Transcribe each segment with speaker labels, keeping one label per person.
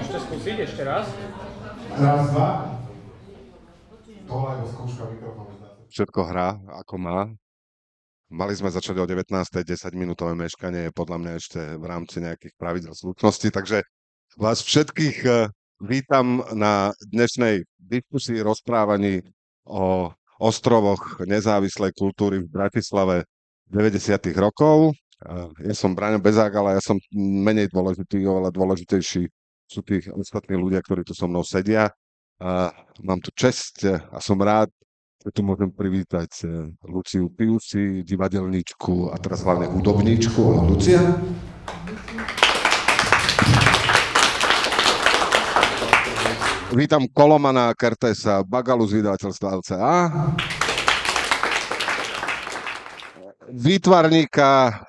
Speaker 1: Môžete skúsiť ešte raz?
Speaker 2: Raz, dva. Tohle je skúška mikrofónu. Všetko hrá, ako má. Mali sme začať o 19. 10-minútové meškanie je podľa mňa ešte v rámci nejakých pravidel slušnosti, takže vás všetkých vítam na dnešnej diskusii, rozprávaní o ostrovoch nezávislej kultúry v Bratislave 90. rokov. Ja som Braňo Bezák, ale ja som menej dôležitý, oveľa dôležitejší sú tí ostatní ľudia, ktorí tu so mnou sedia. Mám tu česť a som rád, že tu môžem privítať Luciu Piusi, divadelníčku a teraz hlavne hudobníčku. Lucia. Vítam Kolomana Kertésa, Bagalu z vydavateľstva LCA. Výtvarníka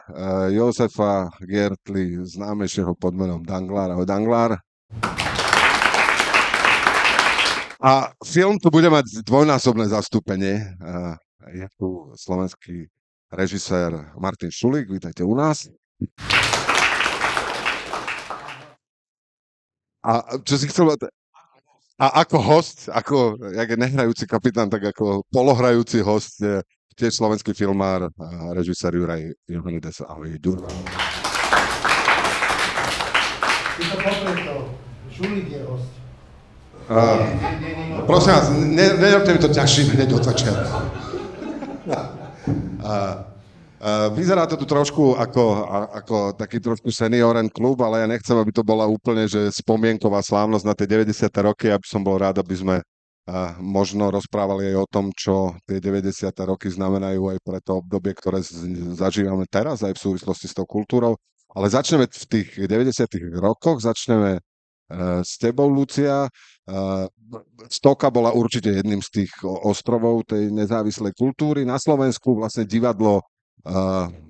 Speaker 2: Jozefa Giertli, známejšieho pod menom Danglár. Ahoj, Danglár. A film tu bude mať dvojnásobné zastúpenie. Je tu slovenský režisér Martin Šulík, vítajte u nás. A čo si chcel... A ako host, jak je nehrajúci kapitán, tak ako polohrajúci host je tiež slovenský filmár a režisér Juraj Johanides. Ahoj, Ďurko.
Speaker 3: Ty to popletol. Šulík je host.
Speaker 2: Prosím vás, nerobte mi to ťažším hneď od začiatku. Vyzerá to tu trošku ako taký trošku senioren klub, ale ja nechcem, aby to bola úplne že spomienková slávnosť na tie 90. roky, aby som bol rád, aby sme možno rozprávali aj o tom, čo tie 90. roky znamenajú aj pre to obdobie, ktoré zažívame teraz, aj v súvislosti s tou kultúrou. Ale začneme v tých 90. rokoch, začneme s tebou, Lucia. Stoka bola určite jedným z tých ostrovov tej nezávislej kultúry. Na Slovensku vlastne divadlo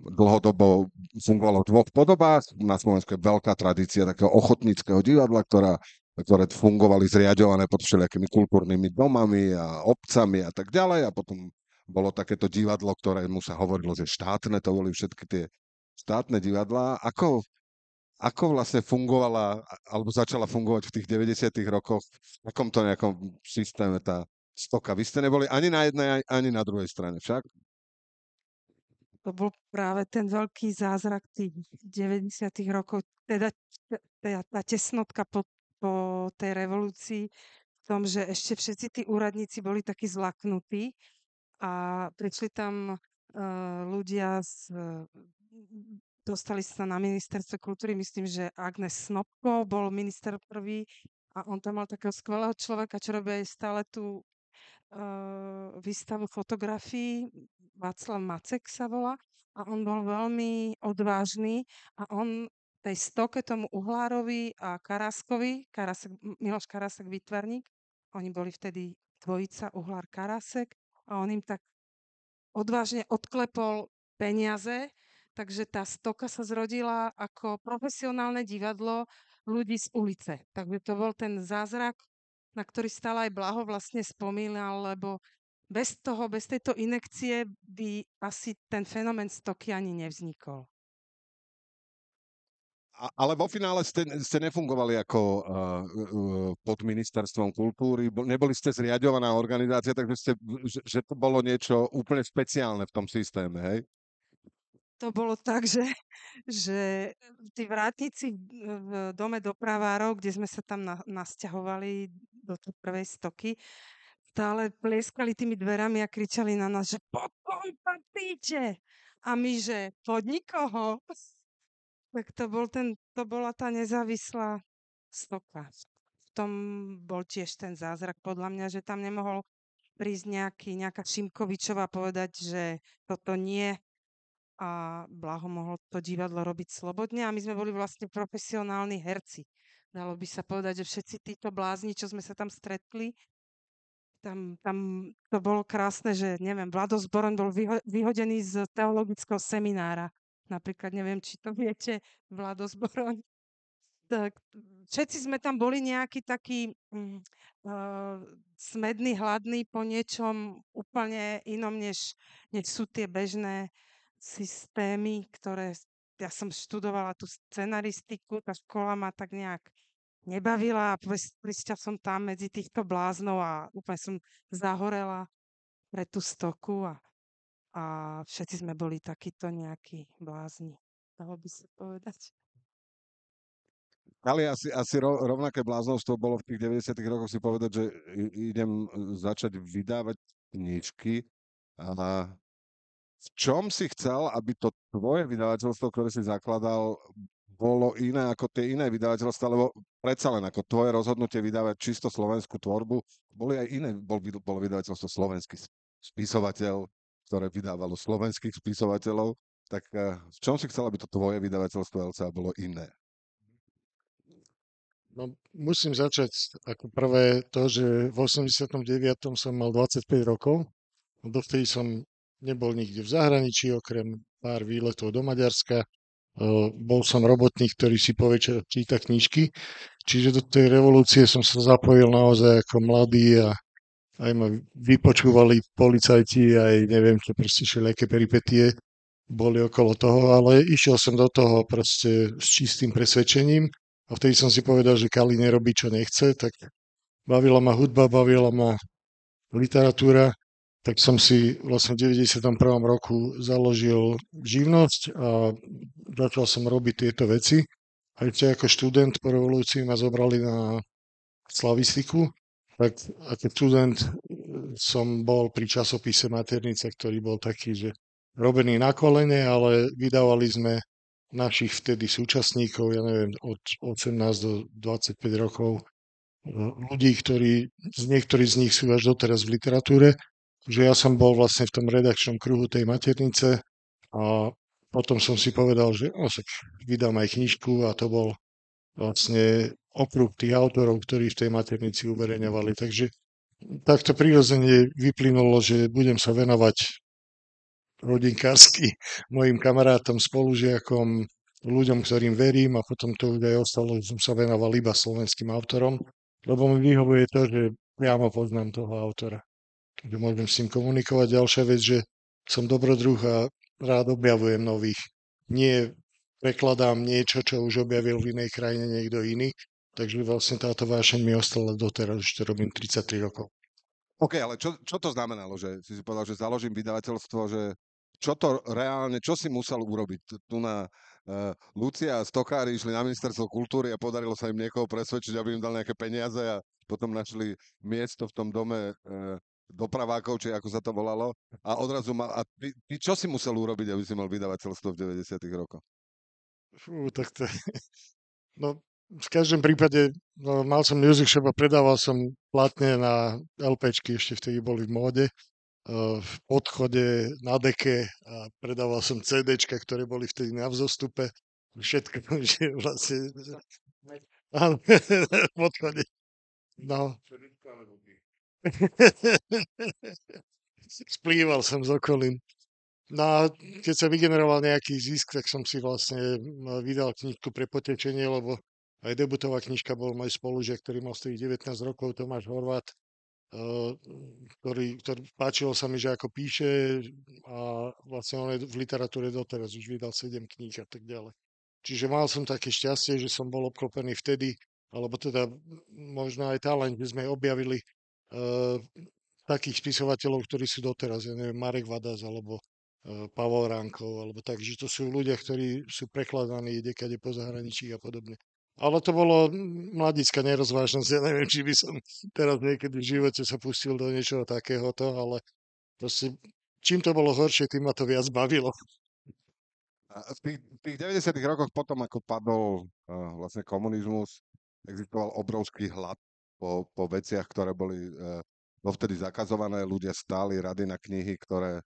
Speaker 2: dlhodobo fungovalo v dvoch podobách. Na Slovensku je veľká tradícia takého ochotníckeho divadla, ktoré fungovali zriaďované pod všelijakými kultúrnymi domami a obcami a tak ďalej. A potom bolo takéto divadlo, ktorému sa hovorilo, že štátne, to boli všetky tie štátne divadlá. Ako vlastne fungovala, alebo začala fungovať v tých 90. rokoch, v takomto nejakom systéme tá Stoka? Vy ste neboli ani na jednej, ani na druhej strane však?
Speaker 4: To bol práve ten veľký zázrak tých 90. rokov, teda tá tesnotka po tej revolúcii v tom, že ešte všetci tí úradníci boli takí zlaknutí a prišli tam ľudia dostali sa na ministerstvo kultúry, myslím, že Agnes Snopko bol minister prvý a on tam mal takého skvelého človeka, čo robí aj stále tú výstavu fotografií, Václav Macek sa volá, a on bol veľmi odvážny a on tej Stoke, tomu Uhlárovi a Karáskovi, Miloš Karásek výtvarník, oni boli vtedy dvojica Uhlár Karásek a on im tak odvážne odklepol peniaze, takže tá Stoka sa zrodila ako profesionálne divadlo ľudí z ulice. Takže to bol ten zázrak, na ktorý stále aj Blaho vlastne spomínal, lebo bez tejto inekcie by asi ten fenomén Stoky ani nevznikol.
Speaker 2: Ale vo finále ste nefungovali ako pod ministerstvom kultúry, neboli ste zriaďovaná organizácia, takže že to bolo niečo úplne špeciálne v tom systéme, hej?
Speaker 4: To bolo tak, že tí vrátnici v dome dopravárov, kde sme sa tam nasťahovali do tej prvej Stoky, stále plieskali tými dverami a kričali na nás, že pod koho patíte? A my, že pod nikoho. Tak to bola tá nezávislá Stoka. V tom bol tiež ten zázrak podľa mňa, že tam nemohol prísť nejaká Šimkovičová povedať, že toto nie, a Blaho mohol to divadlo robiť slobodne a my sme boli vlastne profesionálni herci. Dalo by sa povedať, že všetci títo blázni, čo sme sa tam stretli, tam to bolo krásne, že neviem, Vlado Zboron bol vyhodený z teologického seminára. Napríklad, neviem, či to viete, Vlado Zboron. Tak všetci sme tam boli nejaký taký smedný, hladný po niečom úplne inom, než sú tie bežné systémy, ktoré ja som študovala tú scenaristiku, tá škola ma tak nejak nebavila a prišla som tam medzi týchto bláznov a úplne som zahorela pre tú stoku a všetci sme boli takíto nejakí blázni. Dalo by sa povedať.
Speaker 2: Ale asi rovnaké bláznovstvo bolo v tých 90. rokoch si povedať, že idem začať vydávať knižky. A v čom si chcel, aby to tvoje vydavateľstvo, ktoré si zakladal, bolo iné ako tie iné vydavateľstva, lebo predsa len ako tvoje rozhodnutie vydávať čisto slovenskú tvorbu, boli aj iné, bolo vydavateľstvo slovenský spisovateľ, ktoré vydávalo slovenských spisovateľov, tak v čom si chcel, aby to tvoje vydavateľstvo LCA bolo iné?
Speaker 3: No, musím začať ako prvé to, že v 89. som mal 25 rokov. Dovtedy som nebol nikde v zahraničí, okrem pár výletov do Maďarska. Bol som robotník, ktorý si povečer číta knižky. Čiže do tej revolúcie som sa zapojil naozaj ako mladý a aj ma vypočúvali policajti, aj neviem, čo proste všelijaké peripetie boli okolo toho, ale išiel som do toho proste s čistým presvedčením a vtedy som si povedal, že Kali nerobí, čo nechce, tak bavila ma hudba, bavila ma literatúra, tak som si vlastne v 91. roku založil živnosť a začal som robiť tieto veci. A ešte ako študent po revolúcii ma zobrali na slavistiku, tak ako študent som bol pri časopise Maternica, ktorý bol taký, že robený na kolene, ale vydávali sme našich vtedy súčasníkov, ja neviem, od 18 do 25 rokov, ľudí, niektorí z nich sú až doteraz v literatúre, že ja som bol vlastne v tom redakčnom kruhu tej Maternice a potom som si povedal, že však vydám aj knižku a to bol vlastne okruh tých autorov, ktorí v tej Maternici uverejňovali. Takže takto prirodzene vyplynulo, že budem sa venovať rodinkársky mojim kamarátom, spolužiakom, ľuďom, ktorým verím a potom to už aj ostalo, že som sa venoval iba slovenským autorom, lebo mi vyhovuje to, že priamo poznám toho autora. Takže môžem s ním komunikovať. Ďalšia vec, že som dobrodruh a rád objavujem nových. Nie prekladám niečo, čo už objavil v inej krajine niekto iný. Takže vlastne táto vášeň mi ostala doteraz, už to robím 33 rokov.
Speaker 2: OK, ale čo to znamenalo, že si povedal, že založím vydavateľstvo, že čo to reálne, čo si musel urobiť? Tu na Lucia a Stokári išli na ministerstvo kultúry a podarilo sa im niekoho presvedčiť, aby im dal nejaké peniaze a potom našli miesto v tom dome dopravákov, či ako sa to volalo. A odrazu a ty čo si musel urobiť, aby si mal vydavateľstvo v 90. rokoch?
Speaker 3: Tak to no, v každom prípade mal som music shop a predával som platne na LPčky, ešte vtedy boli v móde, v podchode, na deke a predával som CDčka, ktoré boli vtedy na vzostupe. Všetko, že vlastne... Áno, v podchode. No. Splýval som s okolím. No a keď sa vygeneroval nejaký zisk, tak som si vlastne vydal knižku pre potečenie, lebo aj debutová knižka bol môj spolužiak, ktorý mal vtedy 19 rokov, Tomáš Horvát, ktorý páčilo sa mi, že ako píše a vlastne on je v literatúre doteraz, už vydal 7 kníh a tak ďalej. Čiže mal som také šťastie, že som bol obklopený vtedy, alebo teda možno aj talent, že sme objavili takých spisovateľov, ktorí sú doteraz, ja neviem, Marek Vadas alebo Pavol Ránkov, alebo tak, že to sú ľudia, ktorí sú prekladaní kdekade po zahraničí a podobne. Ale to bolo mladická nerozvážnosť, ja neviem, či by som teraz niekedy v živote sa pustil do niečoho takéhoto, ale proste čím to bolo horšie, tým ma to viac bavilo.
Speaker 2: A v tých 90. rokoch potom, ako padol vlastne komunizmus, existoval obrovský hlad po veciach, ktoré boli dovtedy zakazované. Ľudia stáli rady na knihy, ktoré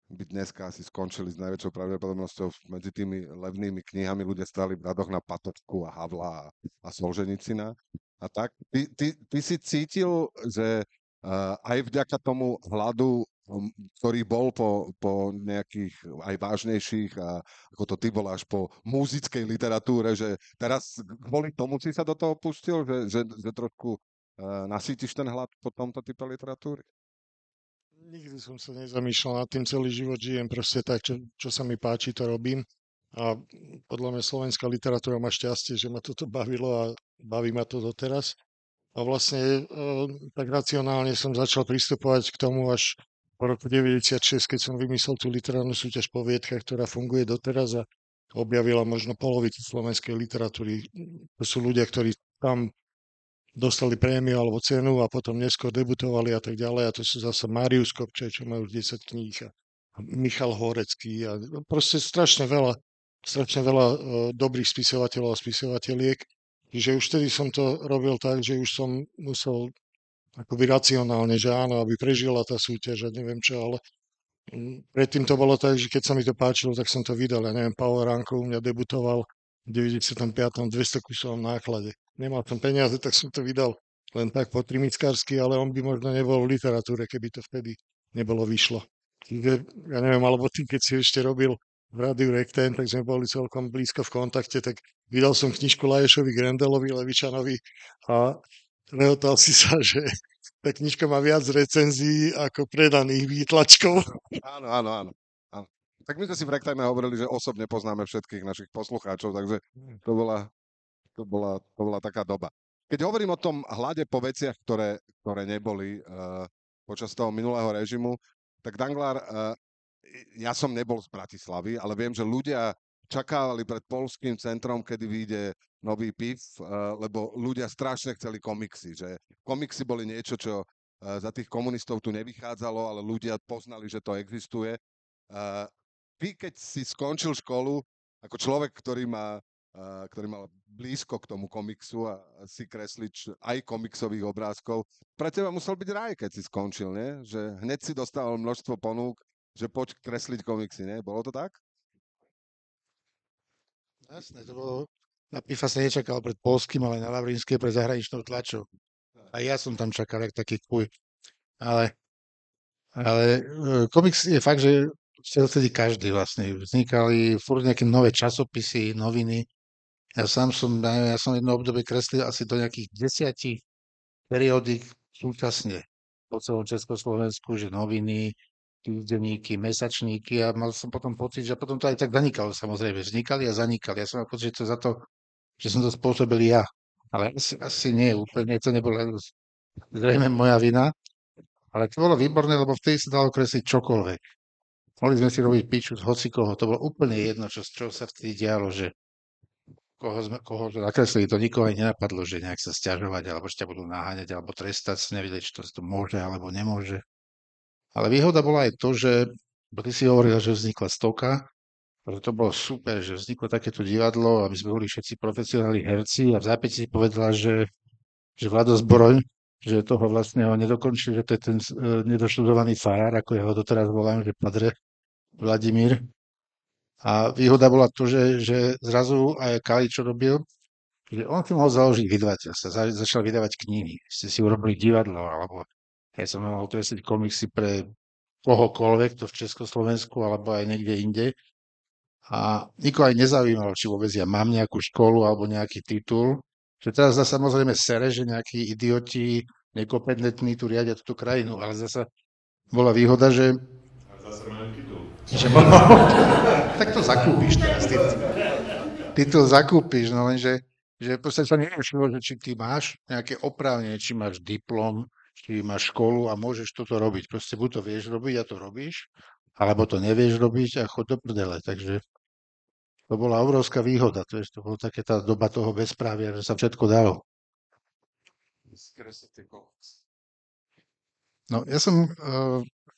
Speaker 2: by dneska asi skončili s najväčšou pravdepodobnosťou medzi tými levnými knihami. Ľudia stáli v radoch na Patočku a Havla a Solženicina. A tak, ty si cítil, že aj vďaka tomu hladu, ktorý bol po nejakých aj vážnejších, a ako to ty voláš, po muzickej literatúre, že teraz kvôli tomu si sa do toho pustil, že trošku nasítiš ten hlad po tomto type literatúry?
Speaker 3: Nikdy som sa nezamýšľal nad tým, celý život žijem proste tak, čo sa mi páči, to robím. A podľa mňa slovenská literatúra má šťastie, že ma toto bavilo a baví ma to doteraz. A vlastne tak racionálne som začal pristupovať k tomu až po roku 96, keď som vymyslel tú literárnu súťaž Poviedka, ktorá funguje doteraz a objavila možno polovicu slovenskej literatúry. To sú ľudia, ktorí tam dostali prémiu alebo cenu a potom neskôr debutovali a tak ďalej. A to sú zase Marius Kopčaj, čo majú 10 kníh a Michal Horecký a proste strašne veľa dobrých spisovateľov a spisovateliek. Čiže už vtedy som to robil tak, že už som musel akoby racionálne, že áno, aby prežila tá súťaž a neviem čo, ale predtým to bolo tak, že keď sa mi to páčilo, tak som to vydal. Ja neviem, Pavel Ranko u mňa debutoval v 95. 200 kusov v náklade. Nemal som peniaze, tak som to vydal len tak po trimickársky, ale on by možno nebol v literatúre, keby to vtedy nebolo vyšlo. Čiže, ja neviem, alebo ty, keď si ešte robil v Rádiu Rekten, tak sme boli celkom blízko v kontakte, tak vydal som knižku Laješovi Grendelovi, Levičanovi a rehotal si sa, že tá knižka má viac recenzií ako predaných výtlačkov.
Speaker 2: Áno, áno, áno. áno. Tak my sme si v Rektime hovorili, že osobne poznáme všetkých našich poslucháčov, takže to bola taká doba. Keď hovorím o tom hlade po veciach, ktoré neboli počas toho minulého režimu, tak Danglár, ja som nebol z Bratislavy, ale viem, že ľudia čakávali pred Poľským centrom, kedy vyjde nový PIV, lebo ľudia strašne chceli komiksy, že komiksy boli niečo, čo za tých komunistov tu nevychádzalo, ale ľudia poznali, že to existuje. Ty, keď si skončil školu, ako človek, ktorý mal blízko k tomu komiksu a si kreslič aj komiksových obrázkov, pre teba musel byť raj, keď si skončil, nie? Že hneď si dostával množstvo ponúk, že poď kresliť komiksy, nie? Bolo to tak?
Speaker 1: Jasné, to bolo... Na PIFA sa nečakal pred polským, ale na Lavrinskej pred zahraničnou tlačou. A ja som tam čakal, jak taký kuj. Ale komiks je fakt, že vtedy každý vlastne. Vznikali furt nejaké nové časopisy, noviny. Ja som jedno obdobie kreslil asi do nejakých 10 periódik súčasne po celom Československu, že noviny, týždenníky, mesačníky a mal som potom pocit, že potom to aj tak zanikalo samozrejme. Vznikali a zanikali. Ja som mal pocit, že to za to, že som to spôsobil ja. Ale asi nie, úplne to nebolo zrejme moja vina. Ale to bolo výborné, lebo vtedy sa dalo kresliť čokoľvek. Mohli sme si robiť piču z hocikoho. To bolo úplne jedno, čo sa vtedy dialo, že koho nakreslili, to nikoho aj nenapadlo, že nejak sa sťažovať, alebo že ťa budú naháňať, alebo trestať, nevedeli, či to môže, alebo nemôže. Ale výhoda bola aj to, že ty si hovoril, že vznikla Stoka, že to bolo super, že vzniklo takéto divadlo, aby sme boli všetci profesionálni herci a v zápäti si povedala, že Vlado Zbroň, že toho vlastne ho nedokončil, že to je ten nedoštudovaný farár, ako ja ho doteraz volám, že padre Vladimír. A výhoda bola to, že zrazu aj Kali, čo robil, že on si mohol založiť vydavateľstvo, začal vydávať knihy. Ste si urobili divadlo, alebo ja som mohol kresliť komiksy pre kohokoľvek, to v Československu, alebo aj niekde inde. A nikoho aj nezaujímalo, či vôbec ja mám nejakú školu alebo nejaký titul. Že teraz zase samozrejme sere, že nejakí idioti nekompetentní tu riadia túto krajinu, ale zase bola výhoda, že...
Speaker 5: Zase majú titul.
Speaker 1: Tak to zakúpiš teraz. Ty to zakúpiš, no lenže že v podstate sa neriešilo, že či ty máš nejaké oprávnenie, či máš diplom, či máš školu a môžeš toto robiť. Proste buď to vieš robiť a to robíš, alebo to nevieš robiť a chod do prdele. Takže to bola obrovská výhoda. To bola také tá doba toho bezprávia, že sa všetko dalo. No, ja som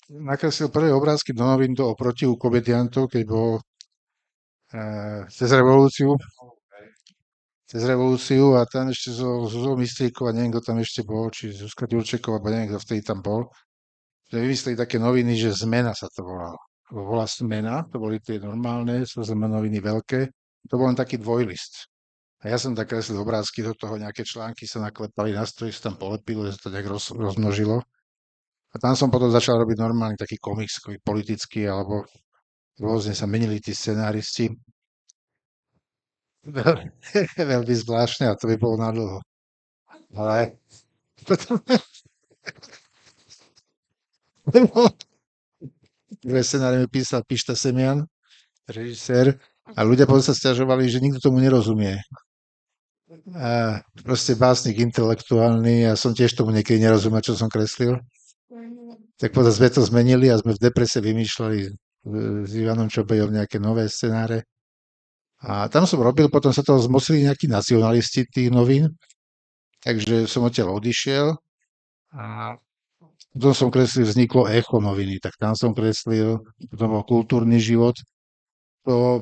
Speaker 1: nakreslil prvé obrázky do novín o protivu komediantov, keď bol cez revolúciu a tam ešte Zuzou Mistríkov a neviem, kto tam ešte bol, či Zuzka Ďurčeková, alebo neviem, kto vtedy tam bol. Že vymysleli také noviny, že Zmena sa to volalo. Bola Smena, to boli tie normálne, noviny veľké. To bol len taký dvojlist. A ja som tak kreslil obrázky do toho, nejaké články sa naklepali na stroj, sa tam polepilo, že sa to nejak rozmnožilo. A tam som potom začal robiť normálny taký komiks, politický, alebo rôzne sa menili tí scenáristi. Veľmi zvláštne a to by bolo nadlho. Ale potom... Dve scenári mi písal Pišta Semian, režisér, A ľudia potom sa sťažovali, že nikto tomu nerozumie. A proste básnik intelektuálny, ja som tiež tomu niekedy nerozumel, čo som kreslil. Tak potom sme to zmenili a sme v deprese vymýšľali s Ivanom Čobejom nejaké nové scenáre. A tam som robil, potom sa toho zmocnili nejakí nacionalisti tých novín, takže som odtiaľ odišiel a potom som kreslil, vzniklo Echo noviny, tak tam som kreslil, potom bol Kultúrny život.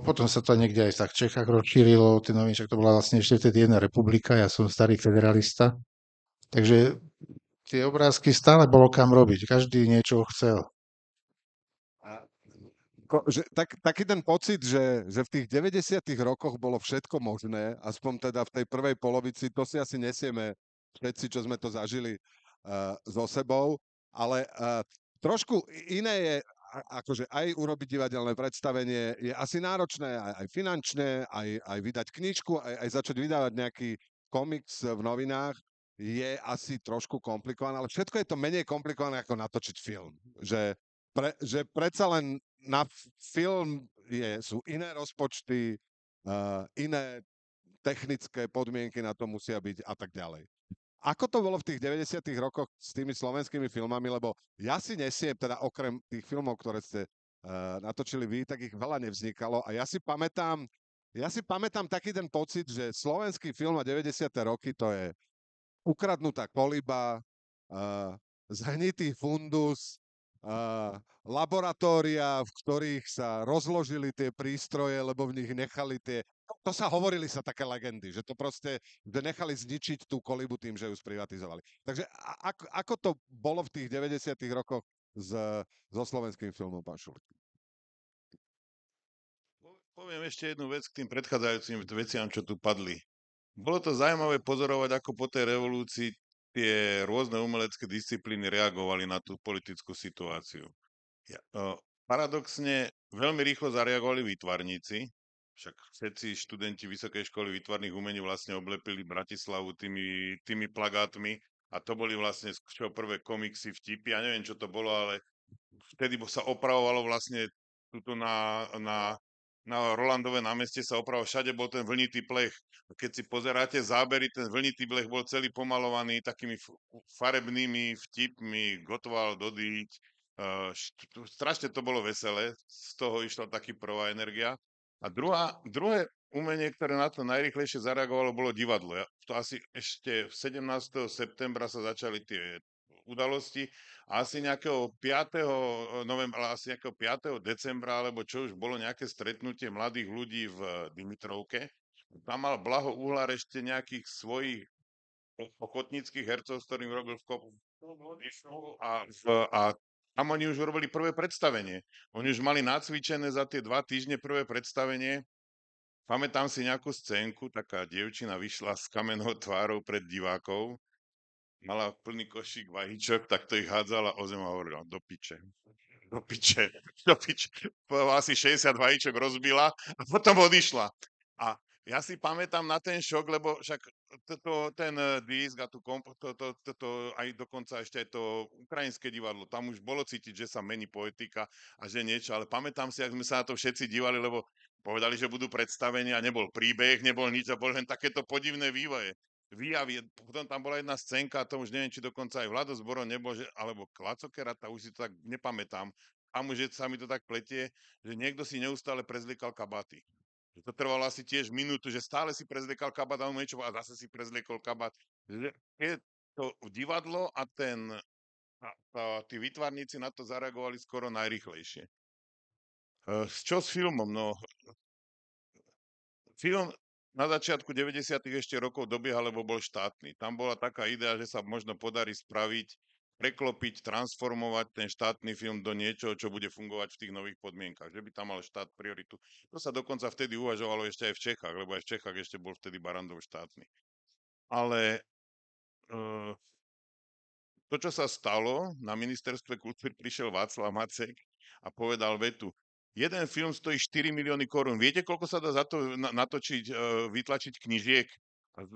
Speaker 1: Potom sa to niekde aj tak v Čechách rozšírilo, tie noviny, však to bola vlastne ešte vtedy jedna republika, ja som starý federalista. Takže tie obrázky stále bolo kam robiť, každý niečo chcel.
Speaker 2: Taký ten pocit, že v tých 90. rokoch bolo všetko možné, aspoň teda v tej prvej polovici, to si asi nesieme všetci, čo sme to zažili so sebou, ale trošku iné je akože aj urobiť divadelné predstavenie, je asi náročné aj finančne, aj vydať knižku, aj začať vydávať nejaký komiks v novinách, je asi trošku komplikované, ale všetko je to menej komplikované ako natočiť film. Že predsa len na film sú iné rozpočty, iné technické podmienky na to musia byť a tak ďalej. Ako to bolo v tých 90. rokoch s tými slovenskými filmami, lebo ja si nesiem, teda okrem tých filmov, ktoré ste natočili vy, tak ich veľa nevznikalo a ja si pamätám taký ten pocit, že slovenský film a 90. roky to je ukradnutá koliba, zhnitý fundus, laboratória, v ktorých sa rozložili tie prístroje, lebo v nich nechali to sa hovorili sa také legendy, že to proste, že nechali zničiť tú kolibu tým, že ju sprivatizovali. Takže ako to bolo v tých 90. rokoch so slovenským filmom, pán Šulik?
Speaker 5: Poviem ešte jednu vec k tým predchádzajúcim veciam, čo tu padli. Bolo to zaujímavé pozorovať, ako po tej revolúcii tie rôzne umelecké disciplíny reagovali na tú politickú situáciu. Paradoxne veľmi rýchlo zareagovali výtvarníci, však všetci študenti Vysokej školy výtvarných umení vlastne oblepili Bratislavu tými plagátmi a to boli vlastne prvé komiksy, vtipy, ja neviem, čo to bolo, ale vtedy sa opravovalo vlastne tuto na Rolandové námestie sa opravoval, všade bol ten vlnitý plech. Keď si pozeráte zábery, ten vlnitý plech bol celý pomalovaný takými farebnými vtipmi, Gottwald, Dodič, strašne to bolo veselé, z toho išla taký prvá energia. A druhé umenie, ktoré na to najrýchlejšie zareagovalo, bolo divadlo. To asi ešte 17. septembra sa začali tie udalosti a asi nejakého 5. novembra, asi nejakého 5. decembra, alebo čo už bolo nejaké stretnutie mladých ľudí v Dimitrovke. Tam mal Blaho Uhlár ešte nejakých svojich ochotníckých hercov, s ktorým robil v kopu a tam oni už urobili prvé predstavenie. Oni už mali nacvičené za tie 2 týždne prvé predstavenie. Pamätám si nejakú scénku, taká dievčina vyšla s kamennou tvárou pred divákov, mala plný košík vajíčok, tak to ich hádzala o zem a hovorila, do piče. Asi 60 vajíčok rozbila a potom odišla. A ja si pamätám na ten šok, lebo však ten disk a aj dokonca ešte aj to ukrajinské divadlo, tam už bolo cítiť, že sa mení poetika a že niečo, ale pamätám si, ak sme sa na to všetci dívali, lebo povedali, že budú predstavenia, nebol príbeh, nebol nič, a bol len takéto podivné výjavy. Potom tam bola jedna scénka, a to už neviem, či dokonca aj Vlado Zboro nebol, alebo Klacokerata, už si to tak nepamätám. A už sa mi to tak pletie, že niekto si neustále prezliekal kabáty. Že to trvalo asi tiež minútu, že stále si prezliekal kabát a niečo a zase si prezliekol kabát. Že je to divadlo a tí výtvarníci na to zareagovali skoro najrýchlejšie. Čo s filmom? No, film na začiatku 90. ešte rokov dobiehal, lebo bol štátny. Tam bola taká idea, že sa možno podarí spraviť, preklopiť, transformovať ten štátny film do niečoho, čo bude fungovať v tých nových podmienkach. Že by tam mal štát prioritu. To sa dokonca vtedy uvažovalo ešte aj v Čechách, lebo aj v Čechách ešte bol vtedy Barrandov štátny. Ale to, čo sa stalo, na ministerstve kultúry prišiel Václav Macek a povedal vetu, jeden film stojí 4 milióny korún. Viete, koľko sa dá za to natočiť, vytlačiť knižiek?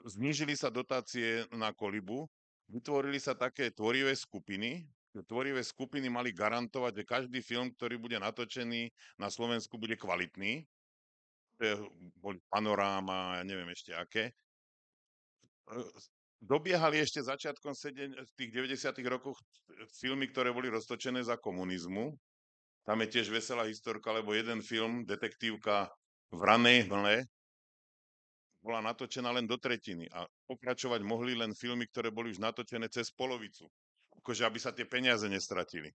Speaker 5: Znížili sa dotácie na kolibu, vytvorili sa také tvorivé skupiny. Tvorivé skupiny mali garantovať, že každý film, ktorý bude natočený na Slovensku, bude kvalitný. boli Panoráma, ja neviem ešte aké. Dobiehali ešte začiatkom v tých 90. rokoch filmy, ktoré boli roztočené za komunizmu. Tam je tiež veselá historka, lebo jeden film, detektívka v ranej mle, bola natočená len do tretiny a pokračovať mohli len filmy, ktoré boli už natočené cez polovicu. Akože aby sa tie peniaze nestratili.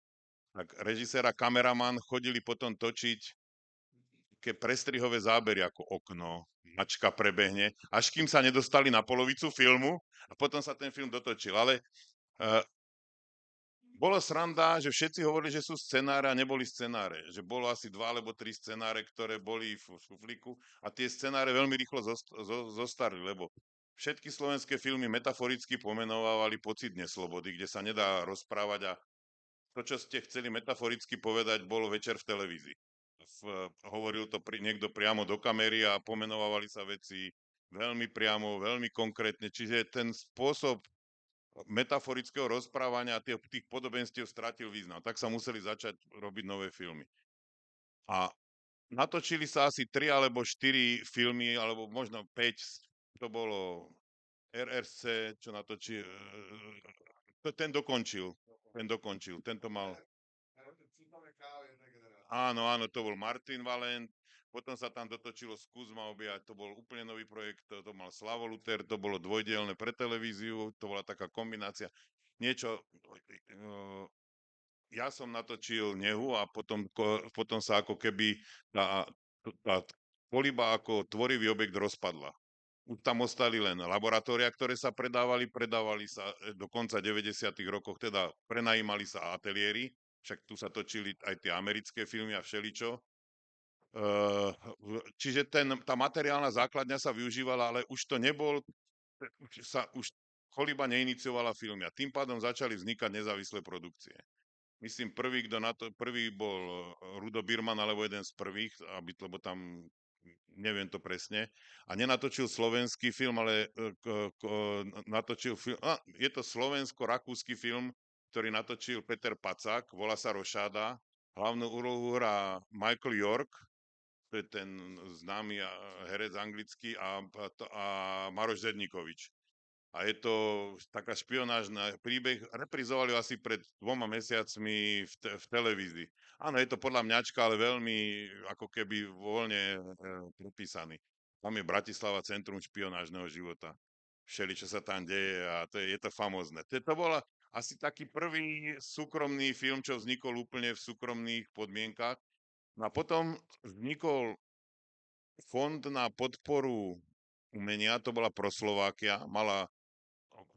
Speaker 5: Tak režisér a kameraman chodili potom točiť také prestrihové zábery ako okno, mačka prebehne, až kým sa nedostali na polovicu filmu a potom sa ten film dotočil. Ale bolo sranda, že všetci hovorili, že sú scenáre a neboli scenáre. Že bolo asi 2 alebo 3 scenáre, ktoré boli v šuflíku a tie scenáre veľmi rýchlo zostarli, lebo všetky slovenské filmy metaforicky pomenovávali pocit neslobody, kde sa nedá rozprávať a to, čo ste chceli metaforicky povedať, bolo večer v televízii. Hovoril to niekto priamo do kamery a pomenovávali sa veci veľmi priamo, veľmi konkrétne. Čiže ten spôsob metaforického rozprávania a tých podobenstiev stratil význam. Tak sa museli začať robiť nové filmy. A natočili sa asi 3 alebo 4 filmy, alebo možno 5. To bolo RRC, čo natočil. Ten dokončil. Tento mal... Áno, to bol Martin Valent, potom sa tam dotočilo Skús ma objať, to bol úplne nový projekt, to mal Slavo Luther, to bolo dvojdielne pre televíziu, to bola taká kombinácia. Niečo, ja som natočil Nehu a potom sa ako keby tá koliba ako tvorivý objekt rozpadla. Už tam ostali len laboratória, ktoré sa predávali sa do konca 90. rokoch, teda prenajímali sa ateliéry, však tu sa točili aj tie americké filmy a všeličo. Čiže tá materiálna základňa sa využívala, ale už to nebol, už koliba neiniciovala filmy a tým pádom začali vznikať nezávislé produkcie. Myslím, prvý bol Rudo Birman, alebo jeden z prvých, lebo tam neviem to presne, a nenatočil slovenský film, ale natočil film, je to slovensko-rakúsky film, ktorý natočil Peter Pacák, volá sa Rošáda, hlavnú úlohu hrá Michael York, to je ten známy herec anglický, a Maroš Zedníkovič. A je to taká špionážna príbeh. Reprizovali ho asi pred 2 mesiacmi v televízii. Áno, je to podľa mňačka, ale veľmi ako keby voľne prepísaný. Tam je Bratislava centrum špionážneho života. Všeli, čo sa tam deje a je to famózne. To bola asi taký prvý súkromný film, čo vznikol úplne v súkromných podmienkach. No a potom vznikol fond na podporu umenia, to bola Proslovákia,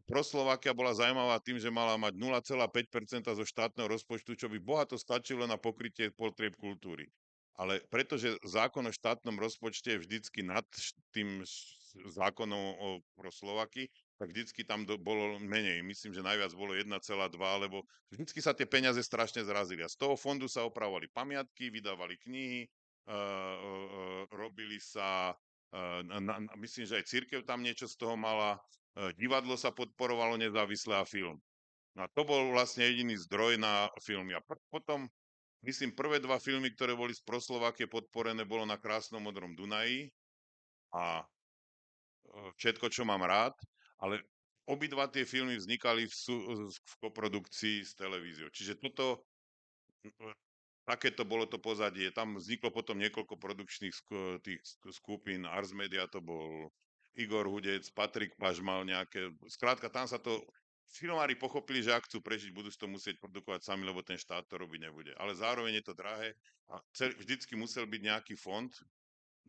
Speaker 5: Proslovákia bola zaujímavá tým, že mala mať 0,5% zo štátneho rozpočtu, čo by bohato stačilo na pokrytie potrieb kultúry. Ale pretože zákon o štátnom rozpočte je vždycky nad tým zákonom o Proslováky, tak vždycky tam bolo menej. Myslím, že najviac bolo 1,2, lebo vždycky sa tie peniaze strašne zrazili. A z toho fondu sa opravovali pamiatky, vydávali knihy, robili sa, myslím, že aj cirkev tam niečo z toho mala, divadlo sa podporovalo nezávisle a film. No a to bol vlastne jediný zdroj na filmy. A potom, myslím, prvé 2 filmy, ktoré boli z Proslovákie podporené, bolo Na krásnom modrom Dunaji a Všetko, čo mám rád, ale obidva tie filmy vznikali v koprodukcii s televíziou. Čiže takéto bolo to pozadie. Tam vzniklo potom niekoľko produkčných tých skupín. Ars Media to bol Igor Hudec, Patrik Pažmal nejaké. Skrátka, tam sa to... Filmári pochopili, že ak chcú prežiť, budú to musieť produkovať sami, lebo ten štát to robiť nebude. Ale zároveň je to drahé a vždycky musel byť nejaký fond.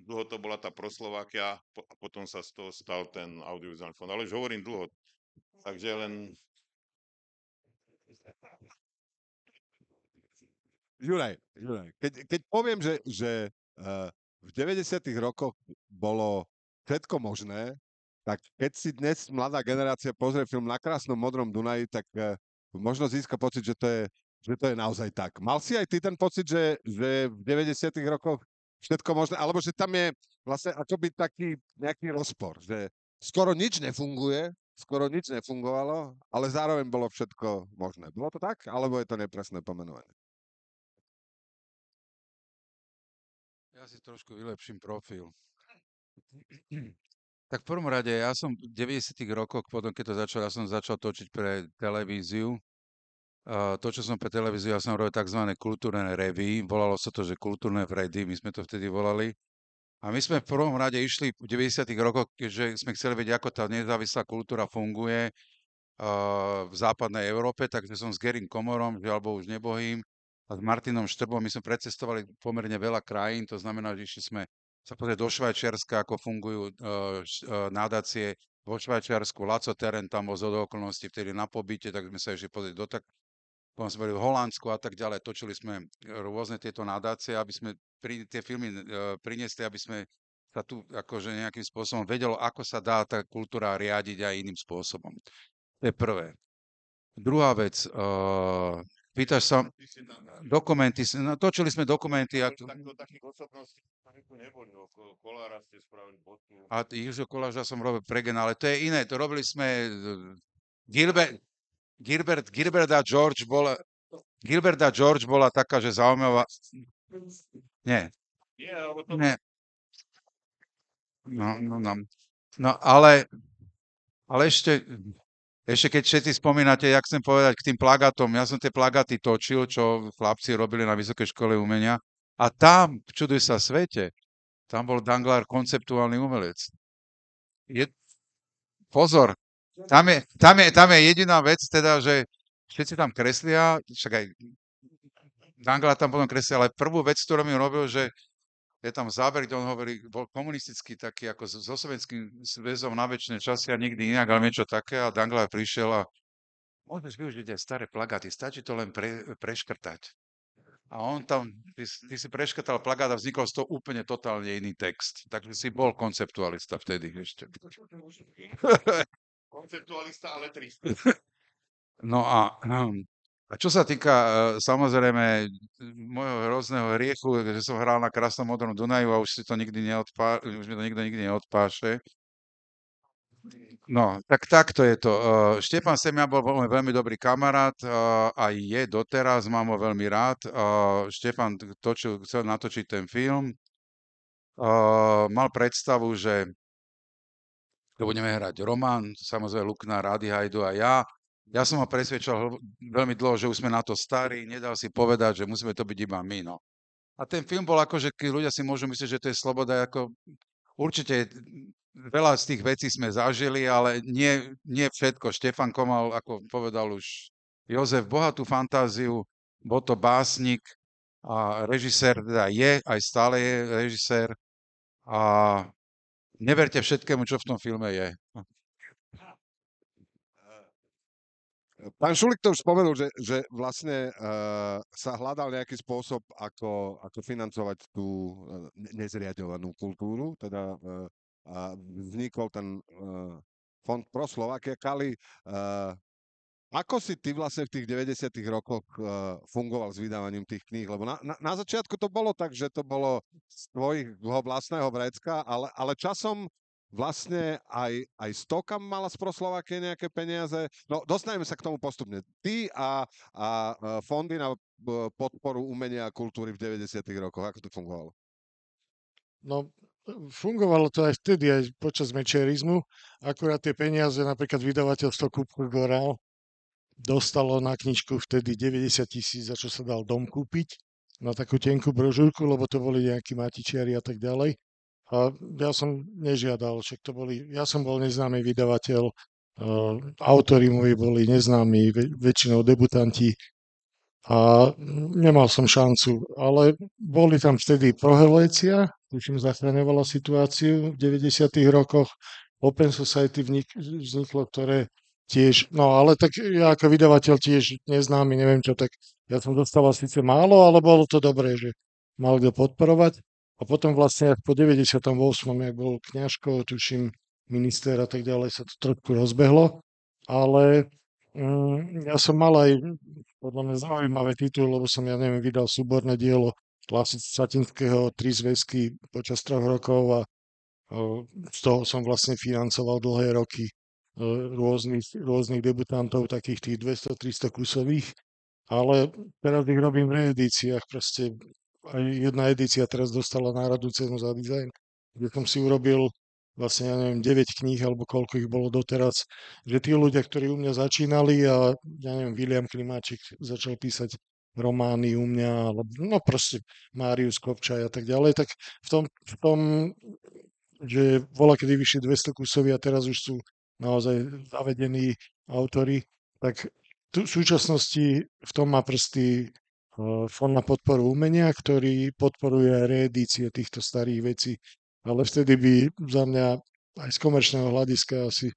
Speaker 5: Dlho to bola tá Proslovákia a potom sa z toho stal ten audiovizuálny fond. Ale už hovorím dlho. Takže len...
Speaker 2: Juraj, keď poviem, že v 90. rokoch bolo všetko možné, tak keď si dnes mladá generácia pozrie film Na krásnom modrom Dunaji, tak možno získa pocit, že to je naozaj tak. Mal si aj ty ten pocit, že v 90. rokoch všetko možné, alebo že tam je vlastne akoby taký nejaký rozpor, že skoro nič nefungovalo, ale zároveň bolo všetko možné. Bolo to tak, alebo je to nepresné pomenovanie?
Speaker 6: Ja Ja si trošku vylepším profil. Tak v prvom rade, ja som v 90. rokoch, potom keď to začal, ja som začal točiť pre televíziu. To, čo som pre televíziu, ja som robil tzv. Kultúrne revue, volalo sa to, že kultúrne vredy, my sme to vtedy volali. A my sme v prvom rade išli v 90. rokoch, keďže sme chceli vedieť, ako tá nezávislá kultúra funguje v západnej Európe, takže som s Gerim Komorom, žiaľ už nebohým, a s Martinom Štrbom, my sme precestovali pomerne veľa krajín, to znamená, že išli sme sa pozrieť do Švajčiarska, ako fungujú nadácie vo Švajčiarsku. Laco Terén tam bol zhodou okolností vtedy na pobyte, tak sme sa išli pozrieť potom sme boli v Holandsku a tak ďalej. Točili sme rôzne tieto nadácie, aby sme tie filmy priniesli, aby sme sa tu akože nejakým spôsobom vedelo, ako sa dá tá kultúra riadiť aj iným spôsobom. To je prvé. Druhá vec, pýtaš sa, dokumenty, no, točili sme dokumenty.
Speaker 5: Takých osobností tu neboli, Kolára ste spravili bodku.
Speaker 6: A Jižo Koláža som robil pre Gen, ale to je iné, to robili sme Gilbert a George bola taká, že zaujímavá. Nie. Nie. No, ale ešte keď všetci spomínate, jak chcem povedať k tým plagátom, ja som tie plagáty točil, čo chlapci robili na Vysokej škole umenia, a tam, čuduj sa svete, tam bol Danglár konceptuálny umelec. Pozor, tam je jediná vec, teda, že všetci tam kreslia, však aj Danglár tam potom kreslia, ale prvú vec, ktorú mi robil, že je tam záber, kde on hovorí, bol komunistický taký, ako so Sovietským zväzom na večné časy a nikdy inak, ale niečo také, a Danglár prišiel a môžeš využiť aj staré plagáty, stačí to len preškrtať. A on tam, ty si preškrtal plagát a vznikol z toho úplne totálne iný text. Takže si bol konceptualista vtedy ešte.
Speaker 5: Konceptualista, ale 300.
Speaker 6: No a čo sa týka samozrejme môjho hrozného hriechu, že som hral na krásnom modrom Dunaju a už mi to nikdy neodpáše. No, tak takto je to. Štefan Semia bol veľmi dobrý kamarát, aj je doteraz, mám ho veľmi rád. Štefan chcel natočiť ten film. Mal predstavu, že budeme hrať román, samozrejme Lukna, Rády Hajdu a ja. Ja som ho presvedčal veľmi dlho, že už sme na to starí, nedal si povedať, že musíme to byť iba my, no. A ten film bol ako, že ľudia si môžu myslieť, že to je sloboda, ako určite veľa z tých vecí sme zažili, ale nie všetko. Štefan Komal, ako povedal už Jozef, bohatú fantáziu, bol to básnik a režisér, teda je, aj stále je režisér, a neverte všetkému, čo v tom filme je.
Speaker 2: Pán Šulik to už spomenul, že vlastne sa hľadal nejaký spôsob, ako financovať tú nezriaďovanú kultúru, teda vznikol ten fond Pro Slovakia. Kali, ako si ty vlastne v tých 90. rokoch fungoval s vydávaním tých kníh? Lebo na začiatku to bolo tak, že to bolo z tvojho vlastného vrecka, ale časom vlastne aj Stokam mala z Pro Slovakia nejaké peniaze. No, dostaneme sa k tomu postupne. Ty a fondy na podporu umenia a kultúry v 90. rokoch. Ako to fungovalo?
Speaker 3: No, fungovalo to aj vtedy, aj počas mečerizmu. Akurát tie peniaze, napríklad vydavateľstvo Kupko Gora dostalo na knižku vtedy 90 000, za čo sa dal dom kúpiť, na takú tenkú brožúrku, lebo to boli nejakí matičiari a tak ďalej. A ja som nežiadal, však ja som bol neznámy vydavateľ, autori moji boli neznámi, väčšinou debutanti, a nemal som šancu, ale boli tam vtedy Prohelvécia, tuším, zachraňovala situáciu v 90. rokoch, Open Society vzniklo, ktoré tiež, no ale tak ja ako vydavateľ tiež neznámy, neviem čo, tak ja som dostával síce málo, ale bolo to dobré, že mal kto podporovať. A potom vlastne po 98., jak bol Kňažko, tuším, minister a tak ďalej, sa to trošku rozbehlo. Ale ja som mal aj podľa mňa zaujímavé tituly, lebo som, ja neviem, vydal súborné dielo Satinského 3 zväzky počas 3 rokov a z toho som vlastne financoval dlhé roky rôznych debutantov, takých tých 200-300 kusových. Ale teraz ich robím v reedíciách, proste aj jedna edícia teraz dostala národnú cenu za dizajn, kde som si urobil vlastne, ja neviem, 9 kníh, alebo koľko ich bolo doteraz, že tí ľudia, ktorí u mňa začínali a ja neviem, William Klimáčik začal písať romány u mňa, alebo no proste Márius Kopčaj a tak ďalej, tak v tom, že kedy vyšli 200 kusový a teraz už sú naozaj zavedení autori, tak tu v súčasnosti v tom má prsty Fond na podporu umenia, ktorý podporuje aj reedície týchto starých vecí, ale vtedy by za mňa aj z komerčného hľadiska asi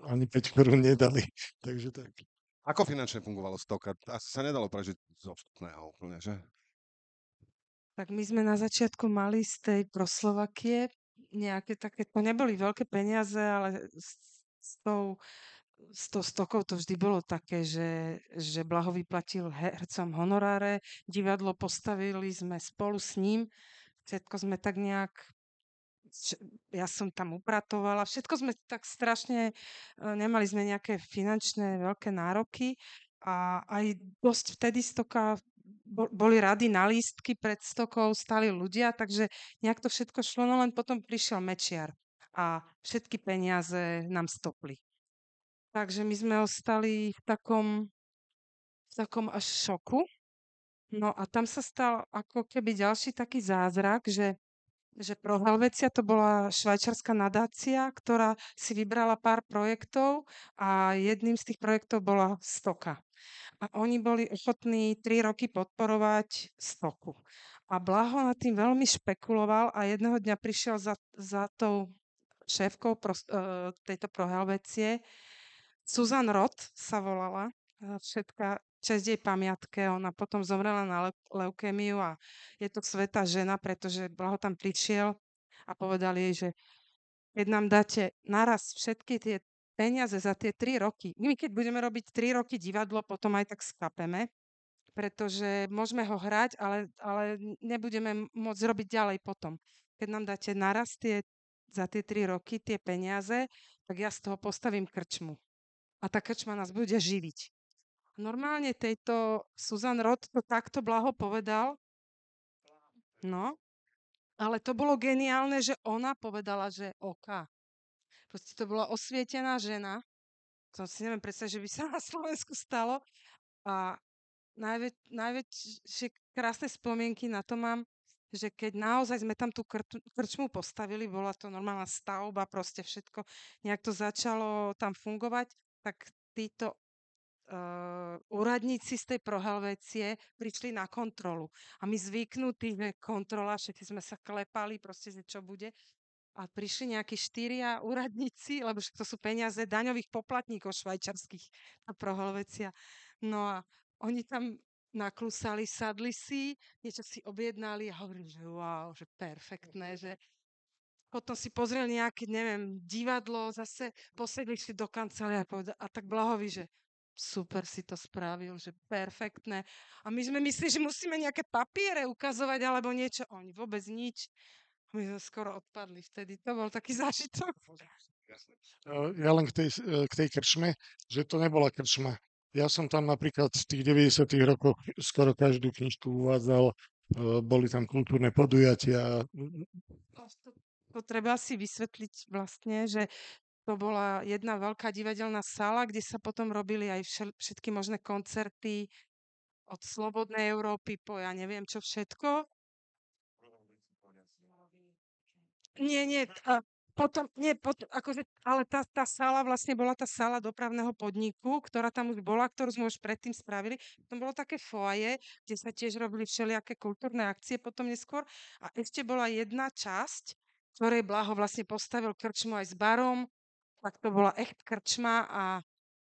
Speaker 3: ani 5 korún nedali. Takže tak.
Speaker 2: Ako finančne fungovalo Stoka? Asi sa nedalo prežiť zo vstupného úplne, že?
Speaker 4: Tak my sme na začiatku mali z tej Proslovakie nejaké také, to neboli veľké peniaze, ale s tou stokou to vždy bolo také, že Blaho vyplatil hercom honoráre, divadlo postavili sme spolu s ním, všetko sme tak nejak, ja som tam upratovala, všetko sme tak strašne, nemali sme nejaké finančné veľké nároky a aj dosť vtedy stoka, boli rady na lístky pred stokou, stáli ľudia, takže nejak to všetko šlo, no len potom prišiel Mečiar a všetky peniaze nám stopli. Takže my sme ostali v takom až šoku. No a tam sa stal ako keby ďalší taký zázrak, že Pro Helvetia to bola švajčiarska nadácia, ktorá si vybrala pár projektov a jedným z tých projektov bola Stoka. A oni boli ochotní 3 roky podporovať Stoku. A Blaho nad tým veľmi špekuloval a jedného dňa prišiel za tou šéfkou tejto Pro Helvetie. Susan Roth sa volala, všetka česť jej pamiatke, ona potom zomrela na leukémiu a je to svätá žena, pretože Blaho tam prišiel a povedal jej, že keď nám dáte naraz všetky tie peniaze za tie 3 roky, my keď budeme robiť 3 roky divadlo, potom aj tak skapeme, pretože môžeme ho hrať, ale nebudeme môcť robiť ďalej potom. Keď nám dáte naraz za tie 3 roky tie peniaze, tak ja z toho postavím krčmu. A tá krčma nás bude živiť. Normálne tejto Susan Roth to takto Blaho povedal, no, ale to bolo geniálne, že ona povedala, že OK. Proste to bola osvietená žena, to si neviem predstaviť, že by sa na Slovensku stalo a najväčšie krásne spomienky na to mám, že keď naozaj sme tam tú krčmu postavili, bola to normálna stavba, proste všetko, nejak to začalo tam fungovať, tak títo úradníci z tej Pro Helvécie prišli na kontrolu. A my zvyknutí, že kontrola, všetci sme sa klepali, proste, že čo bude. A prišli nejakí 4 úradníci, lebo však to sú peniaze daňových poplatníkov švajčarských, tá Pro Helvécia. No a oni tam naklusali, sadli si, niečo si objednali a hovorili, že wow, že perfektné, že potom si pozreli nejaké, neviem, divadlo, zase posedli si do kancelárie a tak Blahovi, že super si to spravil, že perfektné. A my sme mysleli, že musíme nejaké papiere ukazovať alebo niečo. Oni vôbec nič. My sme skoro odpadli vtedy. To bol taký zážitok.
Speaker 3: Ja len k tej krčme, že to nebola krčma. Ja som tam napríklad v tých 90. rokoch skoro každú knižku uvádzal, boli tam kultúrne podujatia.
Speaker 4: To treba si vysvetliť vlastne, že to bola jedna veľká divadelná sála, kde sa potom robili aj všetky možné koncerty od Slobodnej Európy po ja neviem čo všetko. Nie, ale tá sála vlastne bola tá sála dopravného podniku, ktorá tam už bola, ktorú sme už predtým spravili. Tam bolo také foaje, kde sa tiež robili všelijaké kultúrne akcie potom neskôr. A ešte bola jedna časť, ktorej Blaho vlastne postavil krčmu aj s barom, tak to bola echt krčma a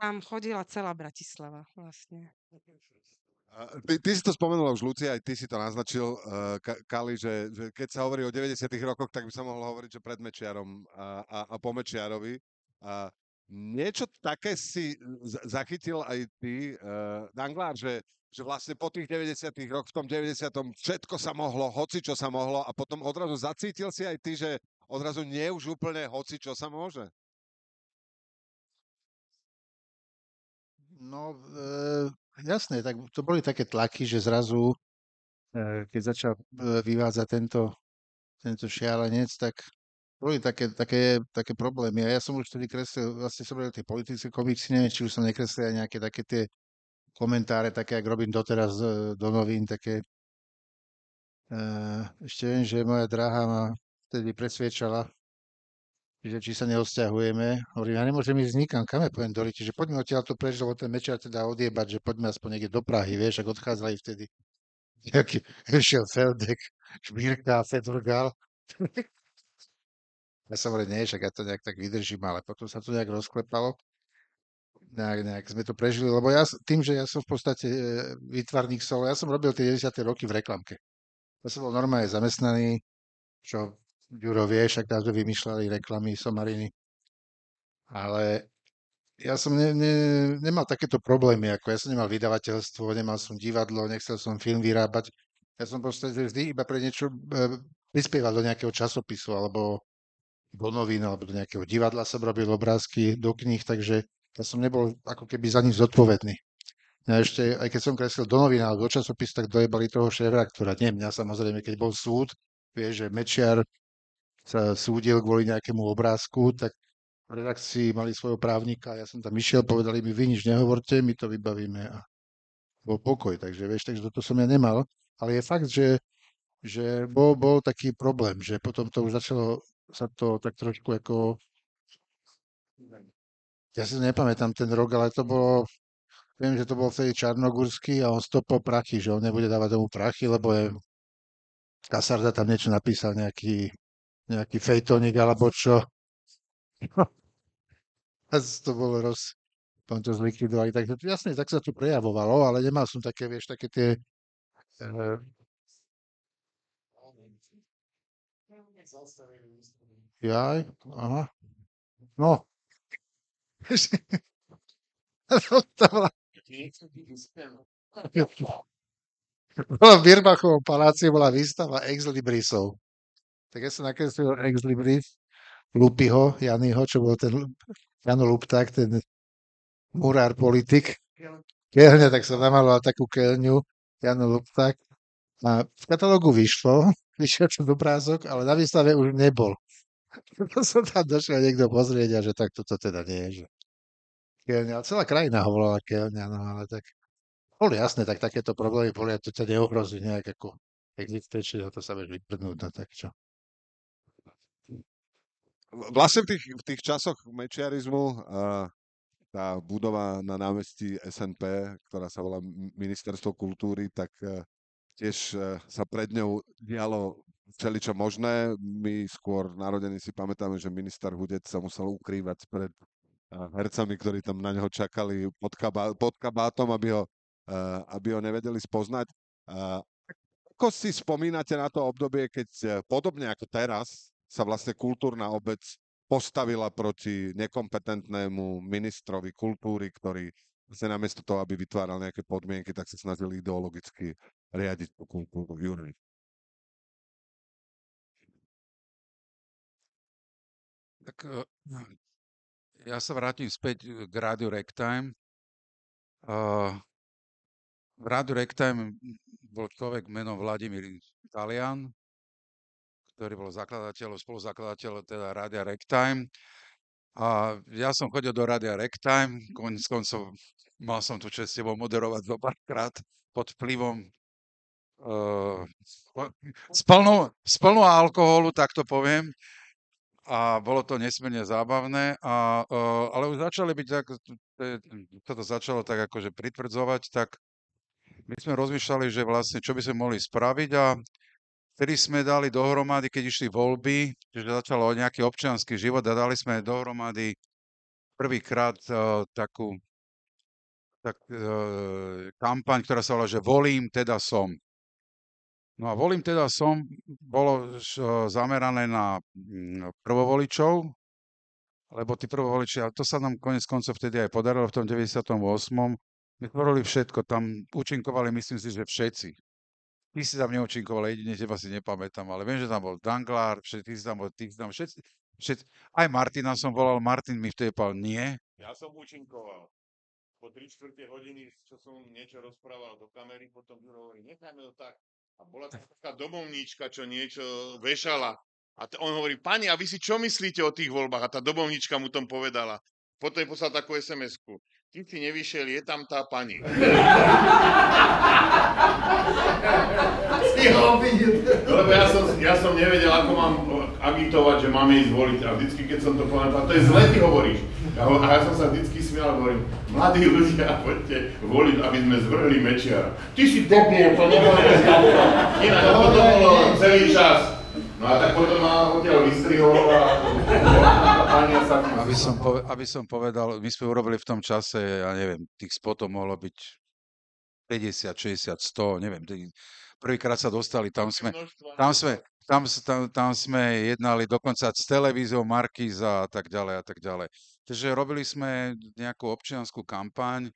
Speaker 4: tam chodila celá Bratislava vlastne.
Speaker 2: Ty si to spomenula už, Lucia, aj ty si to naznačil, Kali, že keď sa hovorí o 90. rokoch, tak by sa mohlo hovoriť, že pred Mečiarom a po Mečiarovi. A niečo také si zachytil aj ty, Danglár, že vlastne po tých 90. rokoch, v tom 90. všetko sa mohlo, hoci čo sa mohlo a potom odrazu zacítil si aj ty, že odrazu nie už úplne hoci čo sa môže?
Speaker 1: No, jasné, tak to boli také tlaky, že zrazu keď začal vyvádzať tento šialenec, tak boli také problémy. A ja som už vtedy kreslil, vlastne som robil tie politické komiksy, neviem, či už som nekreslil aj nejaké také tie komentáre, také, jak robím doteraz do novín, také. Ešte viem, že moja dráha ma vtedy presviečala, že či sa neodsťahujeme. Hovorím, ja nemôžem ísť nikam, kam ja poviem do Riti, že poďme odtiaľto preč, lebo ten Mečiar teda odjebať, že poďme aspoň niekde do Prahy, vieš, ak odchádzali vtedy. Jaký išiel Feldek, Šmírka, Fedorgal. Ja som hovoril, nie, však ja to nejak tak vydržím, ale potom sa to nejak rozklepalo. Nejak sme to prežili, lebo tým, že ja som v podstate výtvarník solo, ja som robil tie 90. roky v reklamke. Ja som bol normálne zamestnaný, čo Ďuro vie, však nás vymýšľali reklamy, somariny. Ale ja som nemal takéto problémy, ako ja som nemal vydavateľstvo, nemal som divadlo, nechcel som film vyrábať. Ja som proste vždy iba pre niečo prispieval do nejakého časopisu, alebo do novín, alebo do nejakého divadla som robil obrázky, do kníh, takže ja som nebol ako keby za nič zodpovedný. Ja ešte, aj keď som kreslil do novín alebo do časopisu, tak dojebali toho šéfredaktora. Nie mňa samozrejme, keď bol súd, vieš, že Mečiar sa súdil kvôli nejakému obrázku, tak v redakcii mali svojho právnika, ja som tam išiel, povedali mi, vy nič nehovorte, my to vybavíme a bol pokoj, takže vieš, takže toto som ja nemal, ale je fakt, že bol taký problém, že potom to už začalo sa to tak trošku ako, ja si nepamätám ten rok, ale to bolo, viem, že to bol vtedy Čarnogurský a on stopol prachy, že on nebude dávať tomu prachy, lebo je Kasarda tam niečo napísal, nejaký fejtonik alebo čo. A to bolo potom to zlikvidovali. Takže jasne, tak sa to prejavovalo, ale nemal som také, vieš, také tie... Uh, jaj, aha. No. To bola v Birbachovom paláci, bola výstava Ex Librisov. Tak ja som nakreslil Ex Libris Lupiho, Janyho, čo bol ten Jano Lupták, ten murár politik. Keľňa, tak som namaloval takú keľňu, Jano Lupták. A v katalógu vyšiel ten obrázok, ale na výstave už nebol. To som tam došiel niekto pozrieť a že tak toto teda nie je. Že Keľňa, celá krajina ho volala Keľňa, no ale tak boli jasné, tak takéto problémy boli a to ťa neohrozí nejak ako existenčne, to sa vieš vyprdnúť, no tak čo.
Speaker 2: Vlastne v tých časoch mečiarizmu tá budova na námestí SNP, ktorá sa volá Ministerstvo kultúry, tak tiež sa pred ňou dialo všeličo možné. My skôr narodení si pamätáme, že minister Hudec sa musel ukrývať pred hercami, ktorí tam na neho čakali pod kabátom, aby ho nevedeli spoznať. Ako si spomínate na to obdobie, keď podobne ako teraz sa vlastne kultúrna obec postavila proti nekompetentnému ministrovi kultúry, ktorý vlastne namiesto toho, aby vytváral nejaké podmienky, tak sa snažil ideologicky riadiť tú kultúru. Juraj.
Speaker 6: Tak ja sa vrátim späť k rádiu Ragtime. V rádiu Ragtime bol človek menom Vladimír Talian, ktorý bol spoluzakladateľ teda rádia Ragtime. A ja som chodil do rádia Ragtime, koniec koncov mal som tu čest s tebou moderovať zo párkrát pod vplyvom s plnou alkoholu, tak to poviem. A bolo to nesmierne zábavné, ale už začali byť tak, to začalo tak akože pritvrdzovať, tak my sme rozmýšľali, že vlastne čo by sme mohli spraviť a vtedy sme dali dohromady, keď išli voľby, že začalo nejaký občiansky život a dali sme dohromady prvýkrát takú kampaň, ktorá sa volá, že Volím, teda som. No a Volím, teda som bolo zamerané na prvovoličov, lebo tí prvovoliči, a to sa nám konec koncov vtedy aj podarilo v tom 98. My tvorili všetko, tam účinkovali, myslím si, že všetci. Ty si tam neúčinkoval, jedine teba si nepamätám, ale viem, že tam bol Danglár, ty si tam bol, všetci. Aj Martina som volal, Martin mi vtedy povedal nie.
Speaker 5: Ja som účinkoval. Po 3/4 hodiny, čo som niečo rozprával do kamery, potom hovorí, nechajme to tak. A bola tam taká domovníčka, čo niečo vešala. A on hovorí, pani, a vy si čo myslíte o tých voľbách? A tá domovníčka mu tom povedala. Potom je poslal takú SMS-ku. Ty si nevyšiel, je tam tá pani. No, lebo ja som nevedel, ako mám agitovať, že máme ísť voliť. A vždycky, keď som to povedal, to je zle, ty hovoríš. A ja som sa vždycky smial a hovorím, mladí ľudia, poďte voliť, aby sme zvrhli Mečiara. Ty si debil, to nebudeš takto. Inak to bolo celý čas. No a tak potom ma odtiaľ vystrihol a pánia sa...
Speaker 6: Aby som povedal, my sme urobili v tom čase, ja neviem, tých spotov mohlo byť 50, 60, 100, neviem. Prvýkrát sa dostali, tam sme jednali dokonca s televíziou Markíza a tak ďalej a tak ďalej. Takže robili sme nejakú občiansku kampaň,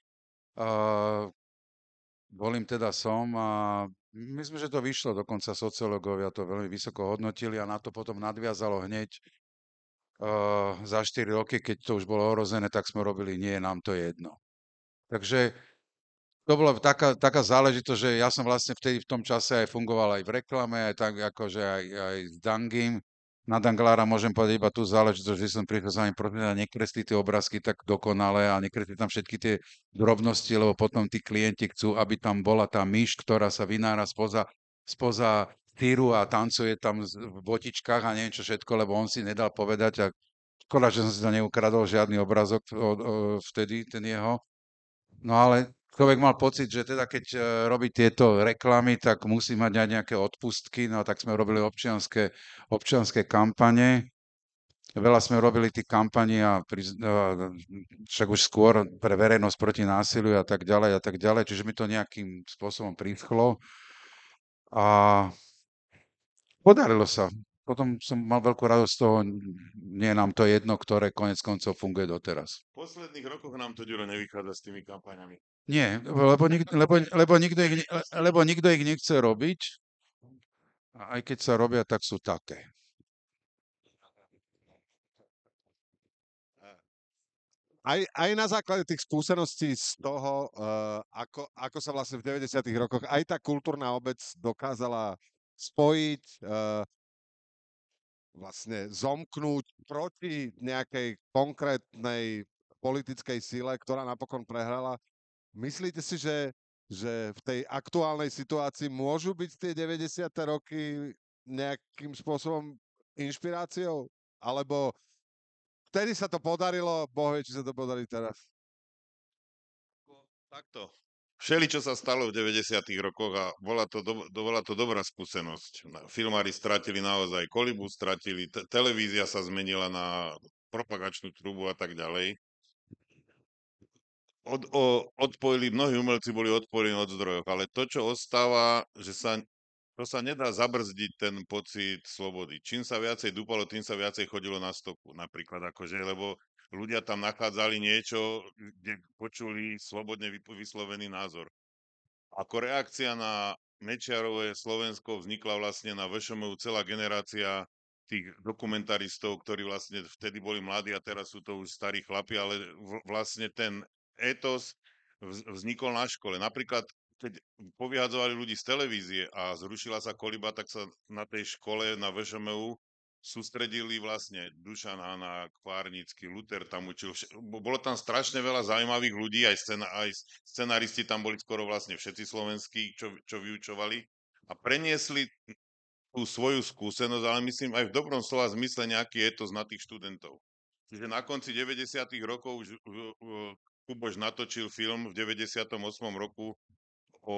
Speaker 6: volím teda som a myslím, že to vyšlo, dokonca sociológovia to veľmi vysoko hodnotili a na to potom nadviazalo hneď za 4 roky, keď to už bolo ohrozené, tak sme robili nie, nám to je jedno. Takže to bola taká záležitosť, že ja som vlastne vtedy v tom čase aj fungoval aj v reklame, aj tak akože aj s Dangim. Na Danglára môžem povedať iba tú záležitosť, že som prišiel za ním, prosím, nekreslí tie obrázky tak dokonale a nekreslí tam všetky tie drobnosti, lebo potom tí klienti chcú, aby tam bola tá myš, ktorá sa vynára spoza týru a tancuje tam v botičkách a neviem čo všetko, lebo on si nedal povedať a škoda, že som si to neukradol žiadny obrazok vtedy, ten jeho. No ale človek mal pocit, že teda keď robí tieto reklamy, tak musí mať aj nejaké odpustky, no a tak sme robili občianske kampane. Veľa sme robili tých kampaní a však už skôr pre verejnosť proti násiliu a tak ďalej, čiže mi to nejakým spôsobom prischlo a podarilo sa. Potom som mal veľkú radosť z toho, nie je nám to jedno, ktoré konec koncov funguje doteraz.
Speaker 5: V posledných rokoch nám to, Ďuro, nevychádza s tými kampaňami.
Speaker 6: Nie, lebo nikto ich nechce robiť a aj keď sa robia, tak sú také.
Speaker 2: Aj na základe tých skúseností z toho, ako sa vlastne v 90. rokoch aj tá kultúrna obec dokázala spojiť, vlastne zomknúť proti nejakej konkrétnej politickej sile, ktorá napokon prehrala. Myslíte si, že v tej aktuálnej situácii môžu byť tie 90. roky nejakým spôsobom inšpiráciou? Alebo vtedy sa to podarilo, Boh vie, či sa to podarí teraz.
Speaker 5: Takto. Všeli, čo sa stalo v 90. rokoch a bola to dobrá skúsenosť. Filmári stratili naozaj kolibu, televízia sa zmenila na propagačnú trubu a tak ďalej. Mnohí umelci boli odpojení od zdrojov, ale to, čo ostáva, to sa nedá zabrzdiť ten pocit slobody. Čím sa viacej dúpalo, tým sa viacej chodilo na stoku, napríklad, akože, lebo ľudia tam nachádzali niečo, kde počuli slobodne vyslovený názor. Ako reakcia na Mečiarové Slovensko vznikla vlastne na VŠMU celá generácia tých dokumentaristov, ktorí vlastne vtedy boli mladí a teraz sú to už starí chlapi, ale vlastne ten étos vznikol na škole. Napríklad, keď povyhadzovali ľudí z televízie a zrušila sa koliba, tak sa na tej škole, na VŠMU, sústredili vlastne Dušan Hanák, Kvárnický, Luther tam učil. Bolo tam strašne veľa zaujímavých ľudí, aj scenaristi tam boli skoro vlastne všetci slovenskí, čo vyučovali a preniesli tú svoju skúsenosť, ale myslím aj v dobrom slova zmysle nejaký etos na tých študentov. Čiže na konci 90. rokov už Kuboš natočil film v 98. roku o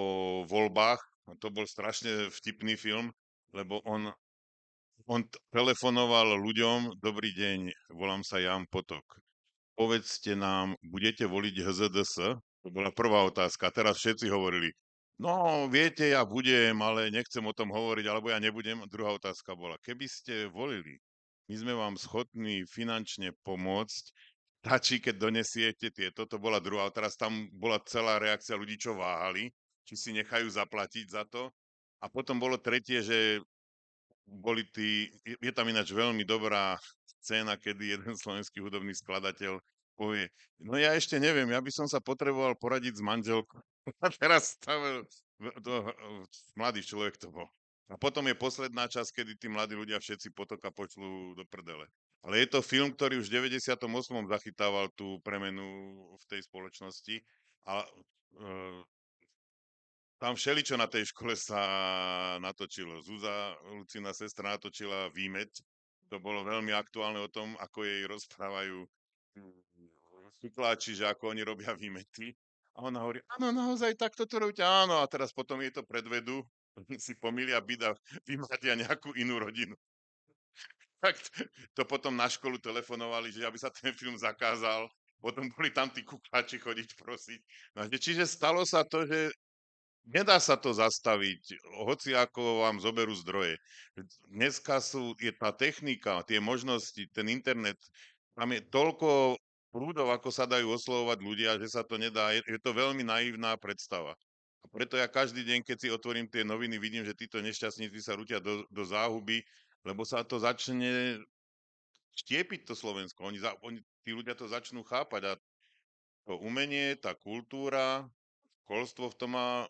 Speaker 5: voľbách. To bol strašne vtipný film, lebo on telefonoval ľuďom, dobrý deň, volám sa Jan Potok. Povedzte nám, budete voliť HZDS? To bola prvá otázka. Teraz všetci hovorili, no viete, ja budem, ale nechcem o tom hovoriť, alebo ja nebudem. Druhá otázka bola, keby ste volili, my sme vám schopní finančne pomôcť, stačí, keď donesiete tieto, to bola druhá. Teraz tam bola celá reakcia ľudí, čo váhali, či si nechajú zaplatiť za to. A potom bolo tretie, že je tam ináč veľmi dobrá scéna, kedy jeden slovenský hudobný skladateľ povie, no ja ešte neviem, ja by som sa potreboval poradiť s manželkou. A teraz stavil Mladý človek to bol. A potom je posledná časť, kedy tí mladí ľudia všetci potoka pošlú do prdele. Ale je to film, ktorý už v 98. zachytával tú premenu v tej spoločnosti a tam všeličo na tej škole sa natočilo. Zúza, Lucina sestra, natočila Výmeť. To bolo veľmi aktuálne o tom, ako jej rozprávajú šikláči, že ako oni robia výmety. A ona hovorí, áno, naozaj takto to robíte, áno. A teraz potom jej to predvedú, si pomýlia byt a vymatia nejakú inú rodinu. Tak to potom na školu telefonovali, že aby sa ten film zakázal. Potom boli tam tí kukláči chodiť prosiť. No, čiže stalo sa to, že nedá sa to zastaviť, hoci ako vám zoberú zdroje. Dneska je tá technika, tie možnosti, ten internet, tam je toľko prúdov, ako sa dajú oslovovať ľudia, že sa to nedá. Je to veľmi naivná predstava. A preto ja každý deň, keď si otvorím tie noviny, vidím, že títo nešťastníci sa rútia do záhuby, lebo sa to začne štiepiť to Slovensko. Tí ľudia to začnú chápať a to umenie, tá kultúra, školstvo v tom má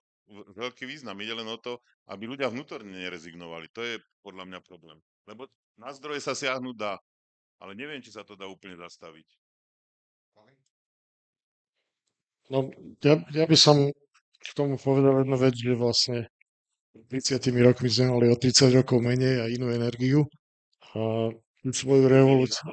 Speaker 5: veľký význam. Ide len o to, aby ľudia vnútorne nerezignovali. To je podľa mňa problém. Lebo na zdroje sa siahnuť dá, ale neviem, či sa to dá úplne zastaviť.
Speaker 3: No, ja by som k tomu povedal jednu vec, že vlastne 30 rokmi sme mali o 30 rokov menej a inú energiu. A tú svoju revolúciu.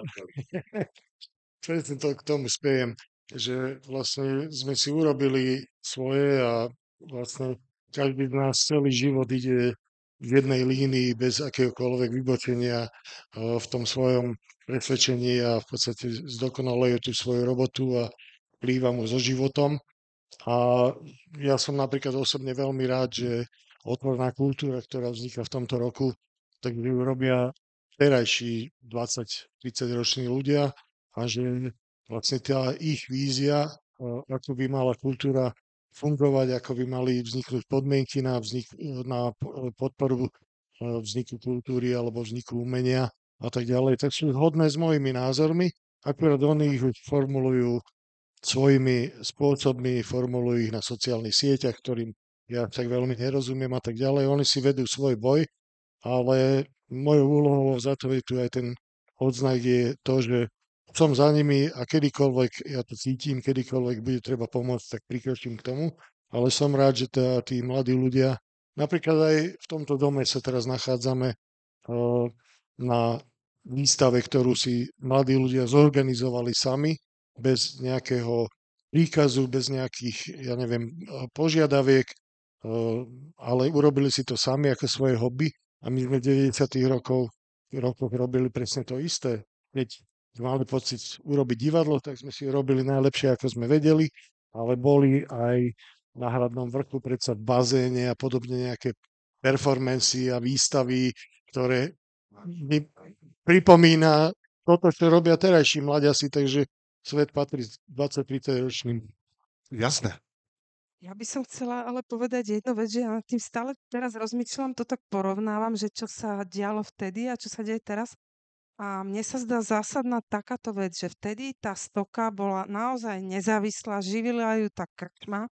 Speaker 3: Presne to k tomu spejem, že vlastne sme si urobili svoje a vlastne každý z nás celý život ide v jednej línii bez akéhokoľvek vybočenia v tom svojom presvedčení a v podstate zdokonaluje tú svoju robotu a plýva mu so životom. A ja som napríklad osobne veľmi rád, že otvorená kultúra, ktorá vzniká v tomto roku, tak ju robia terajší 20-30 roční ľudia a že vlastne tá ich vízia, ako by mala kultúra fungovať, ako by mali vzniknúť podmienky na podporu vzniku kultúry alebo vzniku umenia a tak ďalej, tak sú zhodné s mojimi názormi, akurát oni ich formulujú svojimi spôsobmi, formulujú ich na sociálnych sieťach, ktorým ja tak veľmi nerozumiem a tak ďalej. Oni si vedú svoj boj, ale mojou úlohou za to je tu aj ten odznak je to, že som za nimi a kedykoľvek, ja to cítim, kedykoľvek bude treba pomôcť, tak prikročím k tomu. Ale som rád, že tí mladí ľudia, napríklad aj v tomto dome sa teraz nachádzame na výstave, ktorú si mladí ľudia zorganizovali sami, bez nejakého príkazu, bez nejakých, ja neviem, požiadaviek, ale urobili si to sami ako svoje hobby a my sme v 90. rokoch robili presne to isté. Keď sme mali pocit urobiť divadlo, tak sme si robili najlepšie, ako sme vedeli, ale boli aj na Hradnom vrchu, predsa v bazéne a podobne nejaké performancy a výstavy, ktoré mi pripomína toto, čo robia terajší mladiasi, takže svet patrí 20-30 ročným.
Speaker 2: Jasné.
Speaker 4: Ja by som chcela ale povedať jednu vec, že ja nad tým stále teraz rozmýšľam, to tak porovnávam, že čo sa dialo vtedy a čo sa deje teraz. A mne sa zdá zásadná takáto vec, že vtedy tá stoka bola naozaj nezávislá, živila ju tá krčma.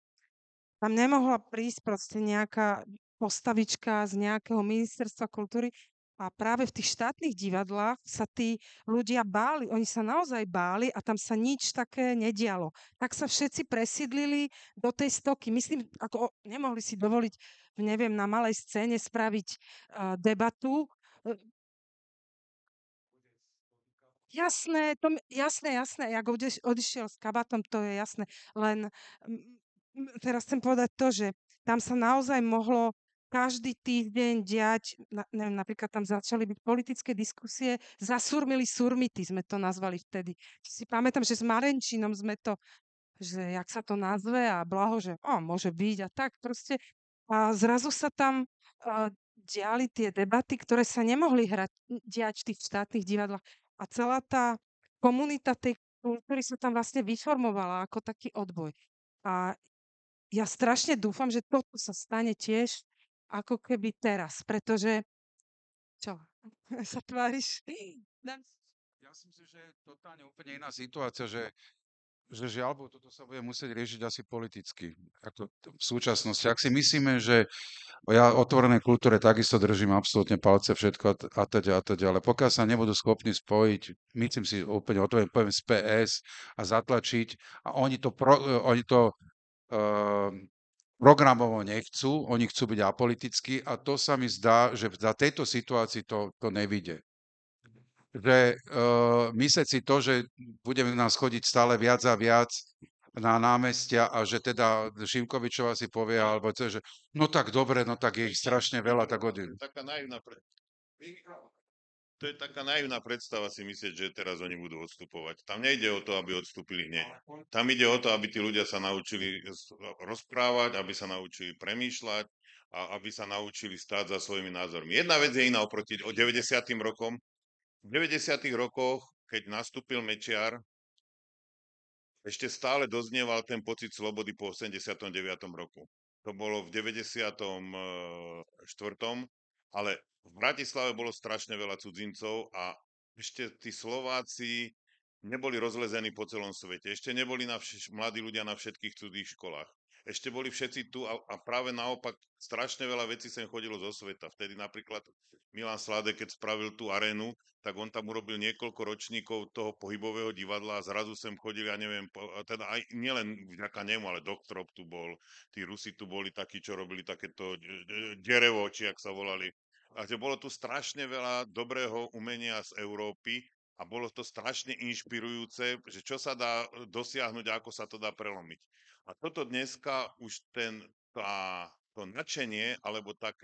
Speaker 4: Tam nemohla prísť proste nejaká postavička z nejakého ministerstva kultúry a práve v tých štátnych divadlách sa tí ľudia báli, oni sa naozaj báli a tam sa nič také nedialo. Tak sa všetci presídlili do tej stoky. Myslím, ako nemohli si dovoliť, neviem, na malej scéne spraviť debatu. Jasné, jasné, jak odišiel s kabatom, to je jasné. Len teraz chcem povedať to, že tam sa naozaj mohlo každý týždeň diať, neviem, napríklad tam začali byť politické diskusie, zasurmili surmity, sme to nazvali vtedy. Si pamätám, že s Marenčinom sme to, že jak sa to nazve a Blaho, že môže byť a tak proste. A zrazu sa tam diali tie debaty, ktoré sa nemohli diať v tých štátnych divadlách. A celá tá komunita tej kultúry sa tam vlastne vyformovala ako taký odboj. A ja strašne dúfam, že toto sa stane tiež ako keby teraz, pretože čo? Sa tváriš?
Speaker 6: Ja si myslím, že je totálne úplne iná situácia, že že žiaľ, toto sa bude musieť riešiť asi politicky, ako v súčasnosti. Ak si myslíme, že ja otvorenej kultúre takisto držím absolútne palce, všetko a teda, ale pokiaľ sa nebudú schopní spojiť, myslím si úplne otvorene poviem z PS a zatlačiť a oni to uh, programovo nechcú, oni chcú byť apolitickí a to sa mi zdá, že za tejto situácii to nevyjde. Že myslieť si to, že budeme nás chodiť stále viac a viac na námestia a že teda Šimkovičová si povie, alebo to, že no tak dobre, no tak je ich strašne veľa, tak odídu.
Speaker 5: To je taká naivná predstava si myslieť, že teraz oni budú odstupovať. Tam nejde o to, aby odstúpili hneď. Tam ide o to, aby tí ľudia sa naučili rozprávať, aby sa naučili premýšľať a aby sa naučili stáť za svojimi názormi. Jedna vec je iná oproti 90. rokom. V 90. rokoch, keď nastúpil Mečiar, ešte stále doznieval ten pocit slobody po 89. roku. To bolo v 94. Ale v Bratislave bolo strašne veľa cudzincov a ešte tí Slováci neboli rozlezení po celom svete. Ešte neboli mladí ľudia na všetkých cudzích školách. Ešte boli všetci tu a práve naopak strašne veľa vecí sem chodilo zo sveta. Vtedy napríklad Milan Sládek, keď spravil tú arénu, tak on tam urobil niekoľko ročníkov toho pohybového divadla a zrazu sem chodili, ja neviem, teda aj nielen vďaka nemu, ale Doktorov tu bol, tí Rusi tu boli takí, čo robili takéto derevo, či ak sa volali. A že bolo tu strašne veľa dobrého umenia z Európy a bolo to strašne inšpirujúce, že čo sa dá dosiahnuť a ako sa to dá prelomiť. A toto dneska už to nadšenie, alebo tá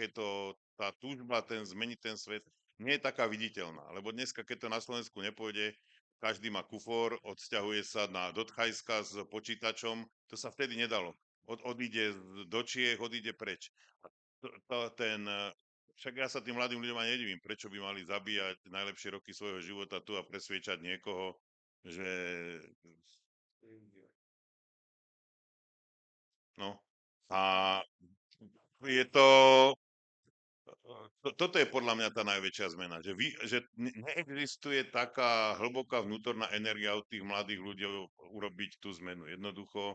Speaker 5: túžba zmeniť ten svet, nie je taká viditeľná. Lebo dneska, keď to na Slovensku nepôjde, každý má kufor, odsťahuje sa do Thajska s počítačom, to sa vtedy nedalo. Odíde do Čiech, odíde preč. Však ja sa tým mladým ľuďom ani nedivím, prečo by mali zabíjať najlepšie roky svojho života tu a presviečať niekoho, že no. A je toto je podľa mňa tá najväčšia zmena, že neexistuje taká hlboká vnútorná energia od tých mladých ľudí urobiť tú zmenu. Jednoducho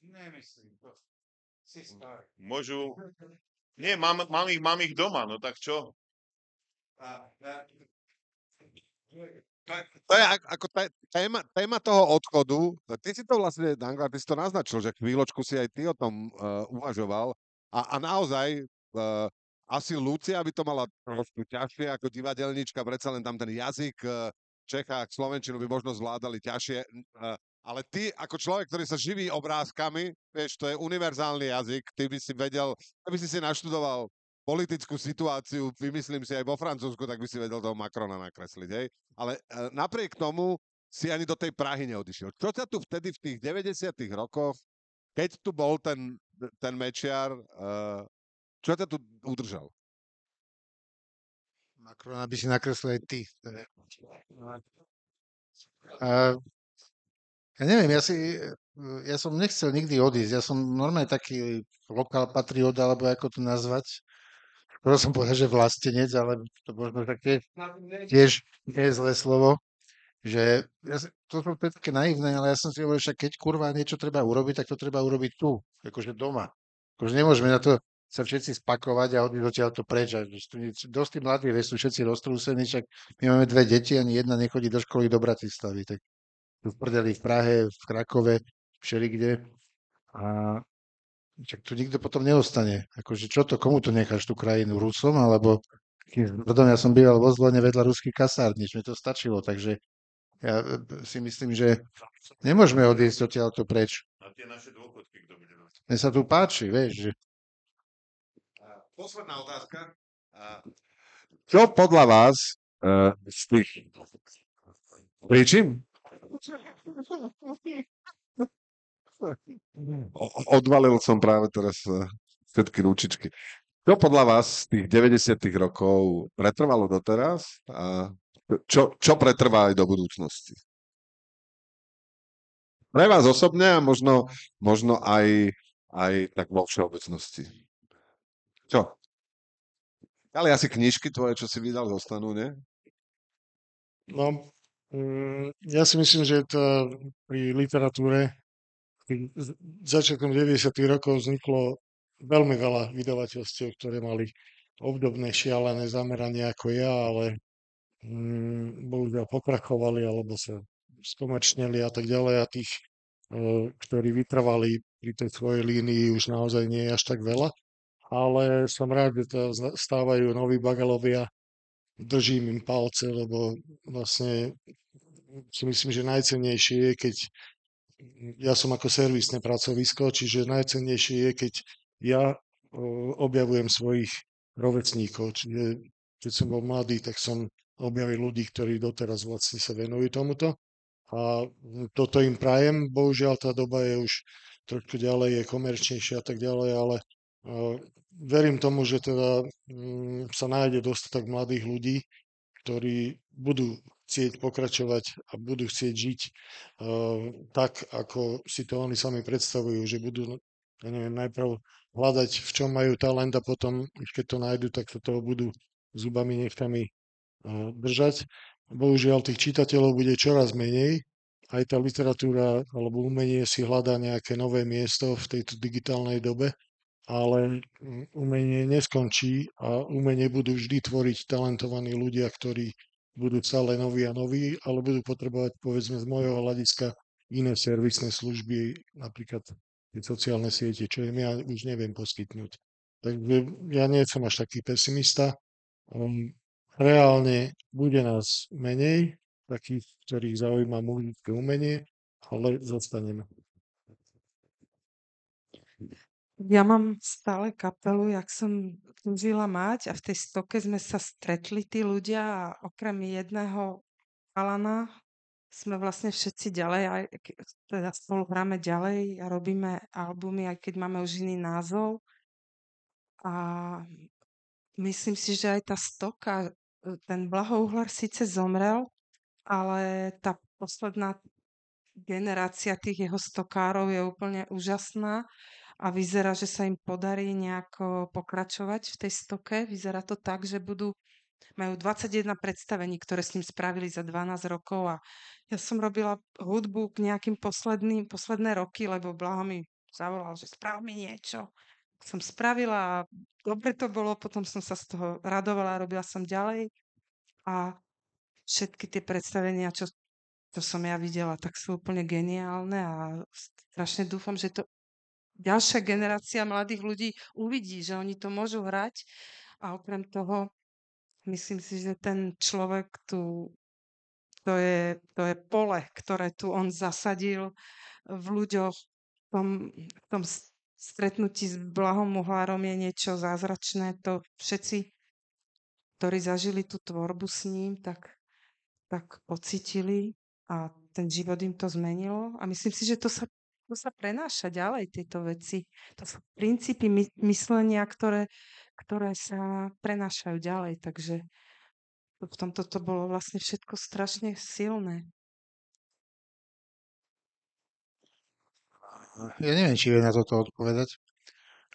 Speaker 6: Nemyslím to. Si starý.
Speaker 5: môžu... Nie, mám ich doma, no tak čo?
Speaker 2: To je ako téma toho odchodu. Ty si to vlastne, Danko, ty si to naznačil, že chvíľočku si aj ty o tom uvažoval. A naozaj asi Lucia by to mala trošku ťažšie ako divadelníčka, predsa len tam ten jazyk v Čechách, Slovenčinu by možno zvládali ťažšie. Ale ty, ako človek, ktorý sa živí obrázkami, vieš, to je univerzálny jazyk, ty by si vedel, aby si naštudoval politickú situáciu, vymyslím si aj vo Francúzsku, tak by si vedel toho Macrona nakresliť, hej? Ale napriek tomu si ani do tej Prahy neodišiel. Čo ťa tu vtedy v tých 90. rokoch, keď tu bol ten Mečiar, čo ťa tu udržal?
Speaker 1: Macrona by si nakreslil aj ty. Ja neviem, ja som nechcel nikdy odísť. Ja som normálne taký lokál patriot, alebo ako to nazvať. Skoro som povedal, že vlastenec, ale to možno také tiež nie je zlé slovo. Že to je také naivné, ale ja som si hovoril, že keď kurva niečo treba urobiť, tak to treba urobiť tu, akože doma. Akože nemôžeme na to sa všetci spakovať a odísť odtiaľto preč. Dosť mladí, sú všetci roztrúsení, však my máme 2 deti, ani jedna nechodí do školy do Bratislavy. Tak tu v prdeli v Prahe, v Krakove, všelikde. A však tu nikto potom neostane. Akože čo to, komu to necháš tú krajinu? Rusom? Alebo potom ja som býval vo Zlone vedľa ruských kasárnic, mi to stačilo, takže ja si myslím, že nemôžeme odísť odtiaľto preč.
Speaker 5: A tie naše dôchodky, kto bude?
Speaker 1: Mne sa tu páči, vieš, že...
Speaker 2: Posledná otázka. Čo podľa vás z tých... Pričím? Odvalil som práve teraz všetky ručičky. Čo podľa vás z tých 90. rokov pretrvalo doteraz a čo pretrvá aj do budúcnosti? Pre vás osobne a možno aj tak vo všeobecnosti. Čo? Ale asi knižky tvoje, čo si vydal, zostanú, nie?
Speaker 3: No, Ja si myslím, že to pri literatúre začiatkom 90. rokov vzniklo veľmi veľa vydavateľstiev, ktoré mali obdobné šialené zameranie ako ja, ale bohužiaľ pokrachovali alebo sa skomerčnili a tak ďalej a tých, ktorí vytrvali pri tej svojej línii už naozaj nie je až tak veľa. Ale som rád, že to stávajú noví bagalovia, držím im palce, lebo vlastne si myslím, že najcennejšie je, keď ja som ako servisné pracovisko, čiže najcennejšie je, keď ja objavujem svojich rovesníkov. Čiže keď som bol mladý, tak som objavil ľudí, ktorí doteraz vlastne sa venujú tomuto. A toto im prajem. Bohužiaľ tá doba je už trošku ďalej, je komerčnejšia a tak ďalej, ale verím tomu, že teda sa nájde dostatok mladých ľudí, ktorí budú chcieť pokračovať a budú chcieť žiť tak, ako si to oni sami predstavujú, že budú, ja neviem, najprv hľadať, v čom majú talent a potom, keď to nájdu, tak sa toho budú zubami, nechtami držať. Bohužiaľ, tých čitateľov bude čoraz menej. Aj tá literatúra alebo umenie si hľadá nejaké nové miesto v tejto digitálnej dobe, ale umenie neskončí a umenie budú vždy tvoriť talentovaní ľudia, ktorí budú stále noví a noví, ale budú potrebovať, povedzme, z môjho hľadiska iné servisné služby, napríklad tie sociálne siete, čo im ja už neviem poskytnúť. Takže ja nie som až taký pesimista. Reálne bude nás menej, takých, ktorých zaujíma muzické umenie, ale zostaneme.
Speaker 4: Ja mám stále kapelu, jak som túžila mať a v tej stoke sme sa stretli tí ľudia a okrem jedného chalana sme vlastne všetci ďalej, aj teda spolu hráme ďalej a robíme albumy, aj keď máme už iný názov. A myslím si, že aj tá stoka, ten Blaho Uhlar síce zomrel, ale tá posledná generácia tých jeho stokárov je úplne úžasná a vyzerá, že sa im podarí nejako pokračovať v tej stoke. Vyzerá to tak, že majú 21 predstavení, ktoré s ním spravili za 12 rokov a ja som robila hudbu k nejakým posledné roky, lebo Blaho mi zavolal, že sprav mi niečo. Som spravila a dobre to bolo, potom som sa z toho radovala, robila som ďalej a všetky tie predstavenia, čo som ja videla, tak sú úplne geniálne a strašne dúfam, že to ďalšia generácia mladých ľudí uvidí, že oni to môžu hrať a okrem toho myslím si, že ten človek to je pole, ktoré tu on zasadil v ľuďoch. V tom stretnutí s Blahom Uhlárom je niečo zázračné. To všetci, ktorí zažili tú tvorbu s ním, tak pocítili a ten život im to zmenilo. A myslím si, že to sa prenáša ďalej, tieto veci. To sú princípy myslenia, ktoré sa prenášajú ďalej. Takže v tomto to bolo vlastne všetko strašne silné.
Speaker 1: Ja neviem, či vie na toto odpovedať,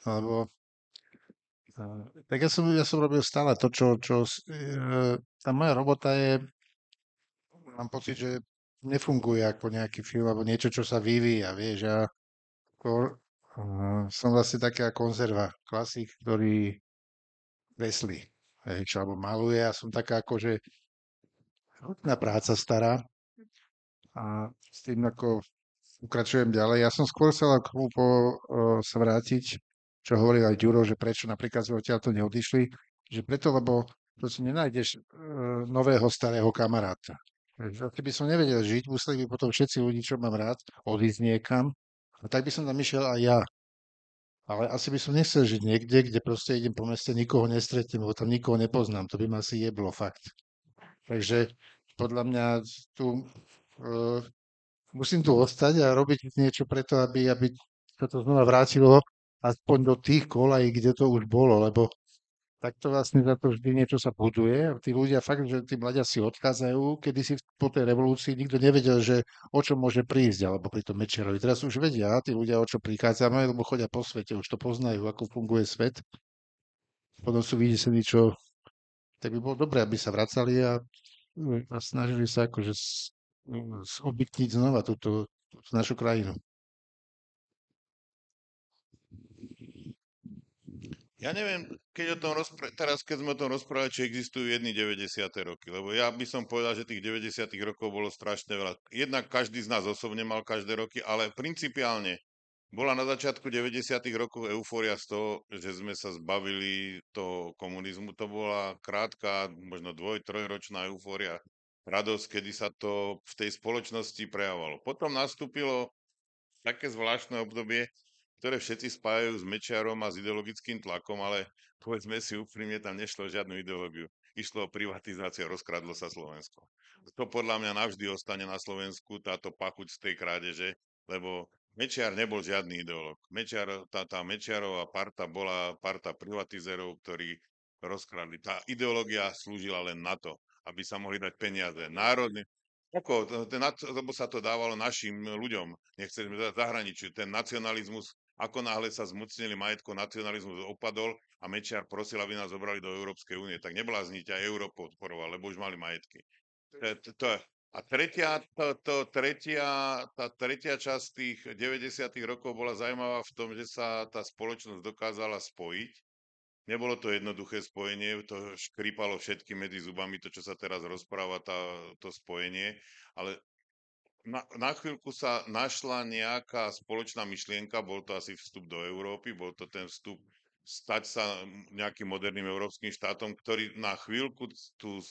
Speaker 1: lebo tak ja som robil stále to, tá moja robota mám pocit, že nefunguje ako nejaký film, alebo niečo, čo sa vyvíja, vieš, skôr, som vlastne taká konzerva, klasik, ktorý kreslí, čo, alebo maluje a som taká akože ručná práca stará a s tým ako pokračujem ďalej. Ja som skôr chcel k tomu sa vrátiť, čo hovoril aj Ďuro, že prečo napríklad sme odtiaľto neodišli, že preto, lebo to si nenájdeš nového starého kamaráta. Keď by som nevedel žiť, museli by potom všetci ľudí, čo mám rád, odísť niekam. A tak by som tam išiel aj ja. Ale asi by som nechcel žiť niekde, kde proste idem po meste, nikoho nestretnem, lebo tam nikoho nepoznám. To by ma asi jeblo, fakt. Takže podľa mňa tu musím tu ostať a robiť niečo preto, aby sa to znova vrátilo aspoň do tých kolají, kde to už bolo, lebo takto vlastne za to vždy niečo sa buduje. A tí ľudia fakt, že tí mladiaci odchádzajú, kedysi po tej revolúcii nikto nevedel, že o čo môže prísť, alebo pri tom Mečerovi. Teraz už vedia, tí ľudia, o čo prichádzame, lebo chodia po svete, už to poznajú, ako funguje svet. Potom sú vydesení, tak by bolo dobré, aby sa vracali a a snažili sa akože zobytniť znova túto našu krajinu.
Speaker 5: Ja neviem, teraz keď sme o tom rozprávali, či existujú jedny 90. roky, lebo ja by som povedal, že tých 90. rokov bolo strašne veľa. Jednak každý z nás osobne mal každé roky, ale principiálne bola na začiatku 90. rokov eufória z toho, že sme sa zbavili toho komunizmu. To bola krátka, možno 2-3-ročná eufória, radosť, kedy sa to v tej spoločnosti prejavovalo. Potom nastúpilo také zvláštne obdobie, ktoré všetci spájajú s Mečiarom a s ideologickým tlakom, ale povedzme si úprimne, tam nešlo o žiadnu ideológiu. Išlo o privatizáciu, rozkradlo sa Slovensko. To podľa mňa navždy ostane na Slovensku, táto pachuť z tej krádeže, lebo Mečiar nebol žiadny ideológ. Tá Mečiarová parta bola parta privatizérov, ktorí rozkradli. Tá ideológia slúžila len na to, aby sa mohli dať peniaze. Lebo sa to dávalo našim ľuďom, nechceme zahraničiu. Ten nacionalizmus, ako náhle sa zmocnili majetko, nacionalizmus opadol a Mečiar prosil, aby nás zobrali do Európskej únie. Tak nebláznite, aj Európu podporoval, lebo už mali majetky. A tá tretia časť tých 90. rokov bola zaujímavá v tom, že sa tá spoločnosť dokázala spojiť. Nebolo to jednoduché spojenie, to škrípalo všetky medzi zubami, to, čo sa teraz rozpráva, to spojenie, ale na chvíľku sa našla nejaká spoločná myšlienka, bol to asi vstup do Európy, bol to ten vstup stať sa nejakým moderným európskym štátom, ktorý na chvíľku tú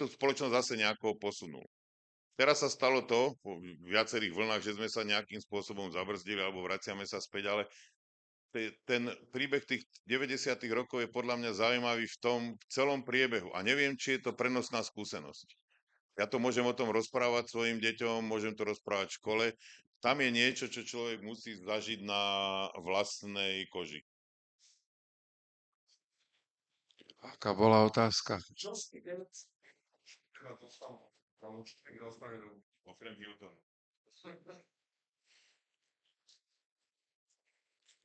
Speaker 5: spoločnosť zase nejako posunul. Teraz sa stalo to, po viacerých vlnách, že sme sa nejakým spôsobom zabrzdili alebo vraciame sa späť, ale ten príbeh tých 90. rokov je podľa mňa zaujímavý v tom celom priebehu. A neviem, či je to prenosná skúsenosť. Ja to môžem o tom rozprávať svojim deťom, môžem to rozprávať v škole. Tam je niečo, čo človek musí zažiť na vlastnej koži.
Speaker 6: Aká bola otázka?
Speaker 5: Okrem Hiltonu.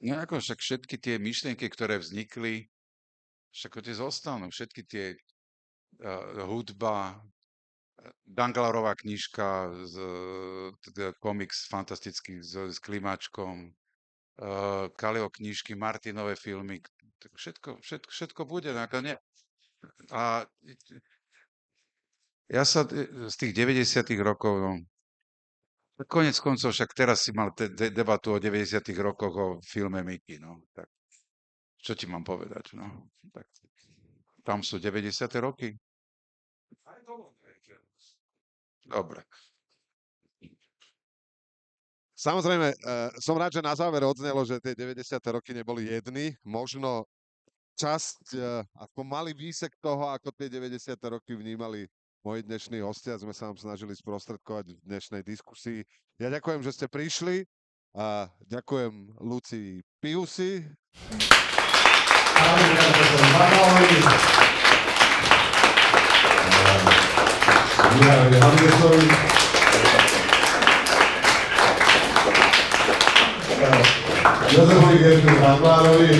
Speaker 6: No ako však všetky tie myšlienky, ktoré vznikli, však tie zostanú. Všetky tie hudba, Danglarová knižka, komiks fantastický s Klimáčkom, Kaleo knižky, Martinové filmy, všetko bude. A ja sa z tých 90. rokov, no, konec koncov, však teraz si mal debatu o 90. rokoch o filme Mickey, no, tak čo ti mám povedať, no, tak tam sú 90. roky. Dobre.
Speaker 2: Samozrejme, som rád, že na záver odznelo, že tie 90. roky neboli jedny. Možno časť, ako malý výsek toho, ako tie 90. roky vnímali moji dnešní hostia, sme sa vám snažili sprostredkovať v dnešnej diskusii. Ja ďakujem, že ste prišli a ďakujem Lucii Piusi.
Speaker 7: Jozefovi Gertu Zambárovi.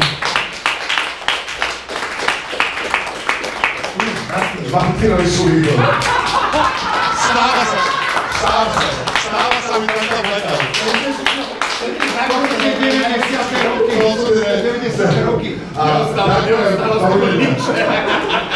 Speaker 7: Martinovi Sulíkovi.
Speaker 5: Stáva sa mi tento pletol.
Speaker 7: To sú 90 roky. A ďakujem.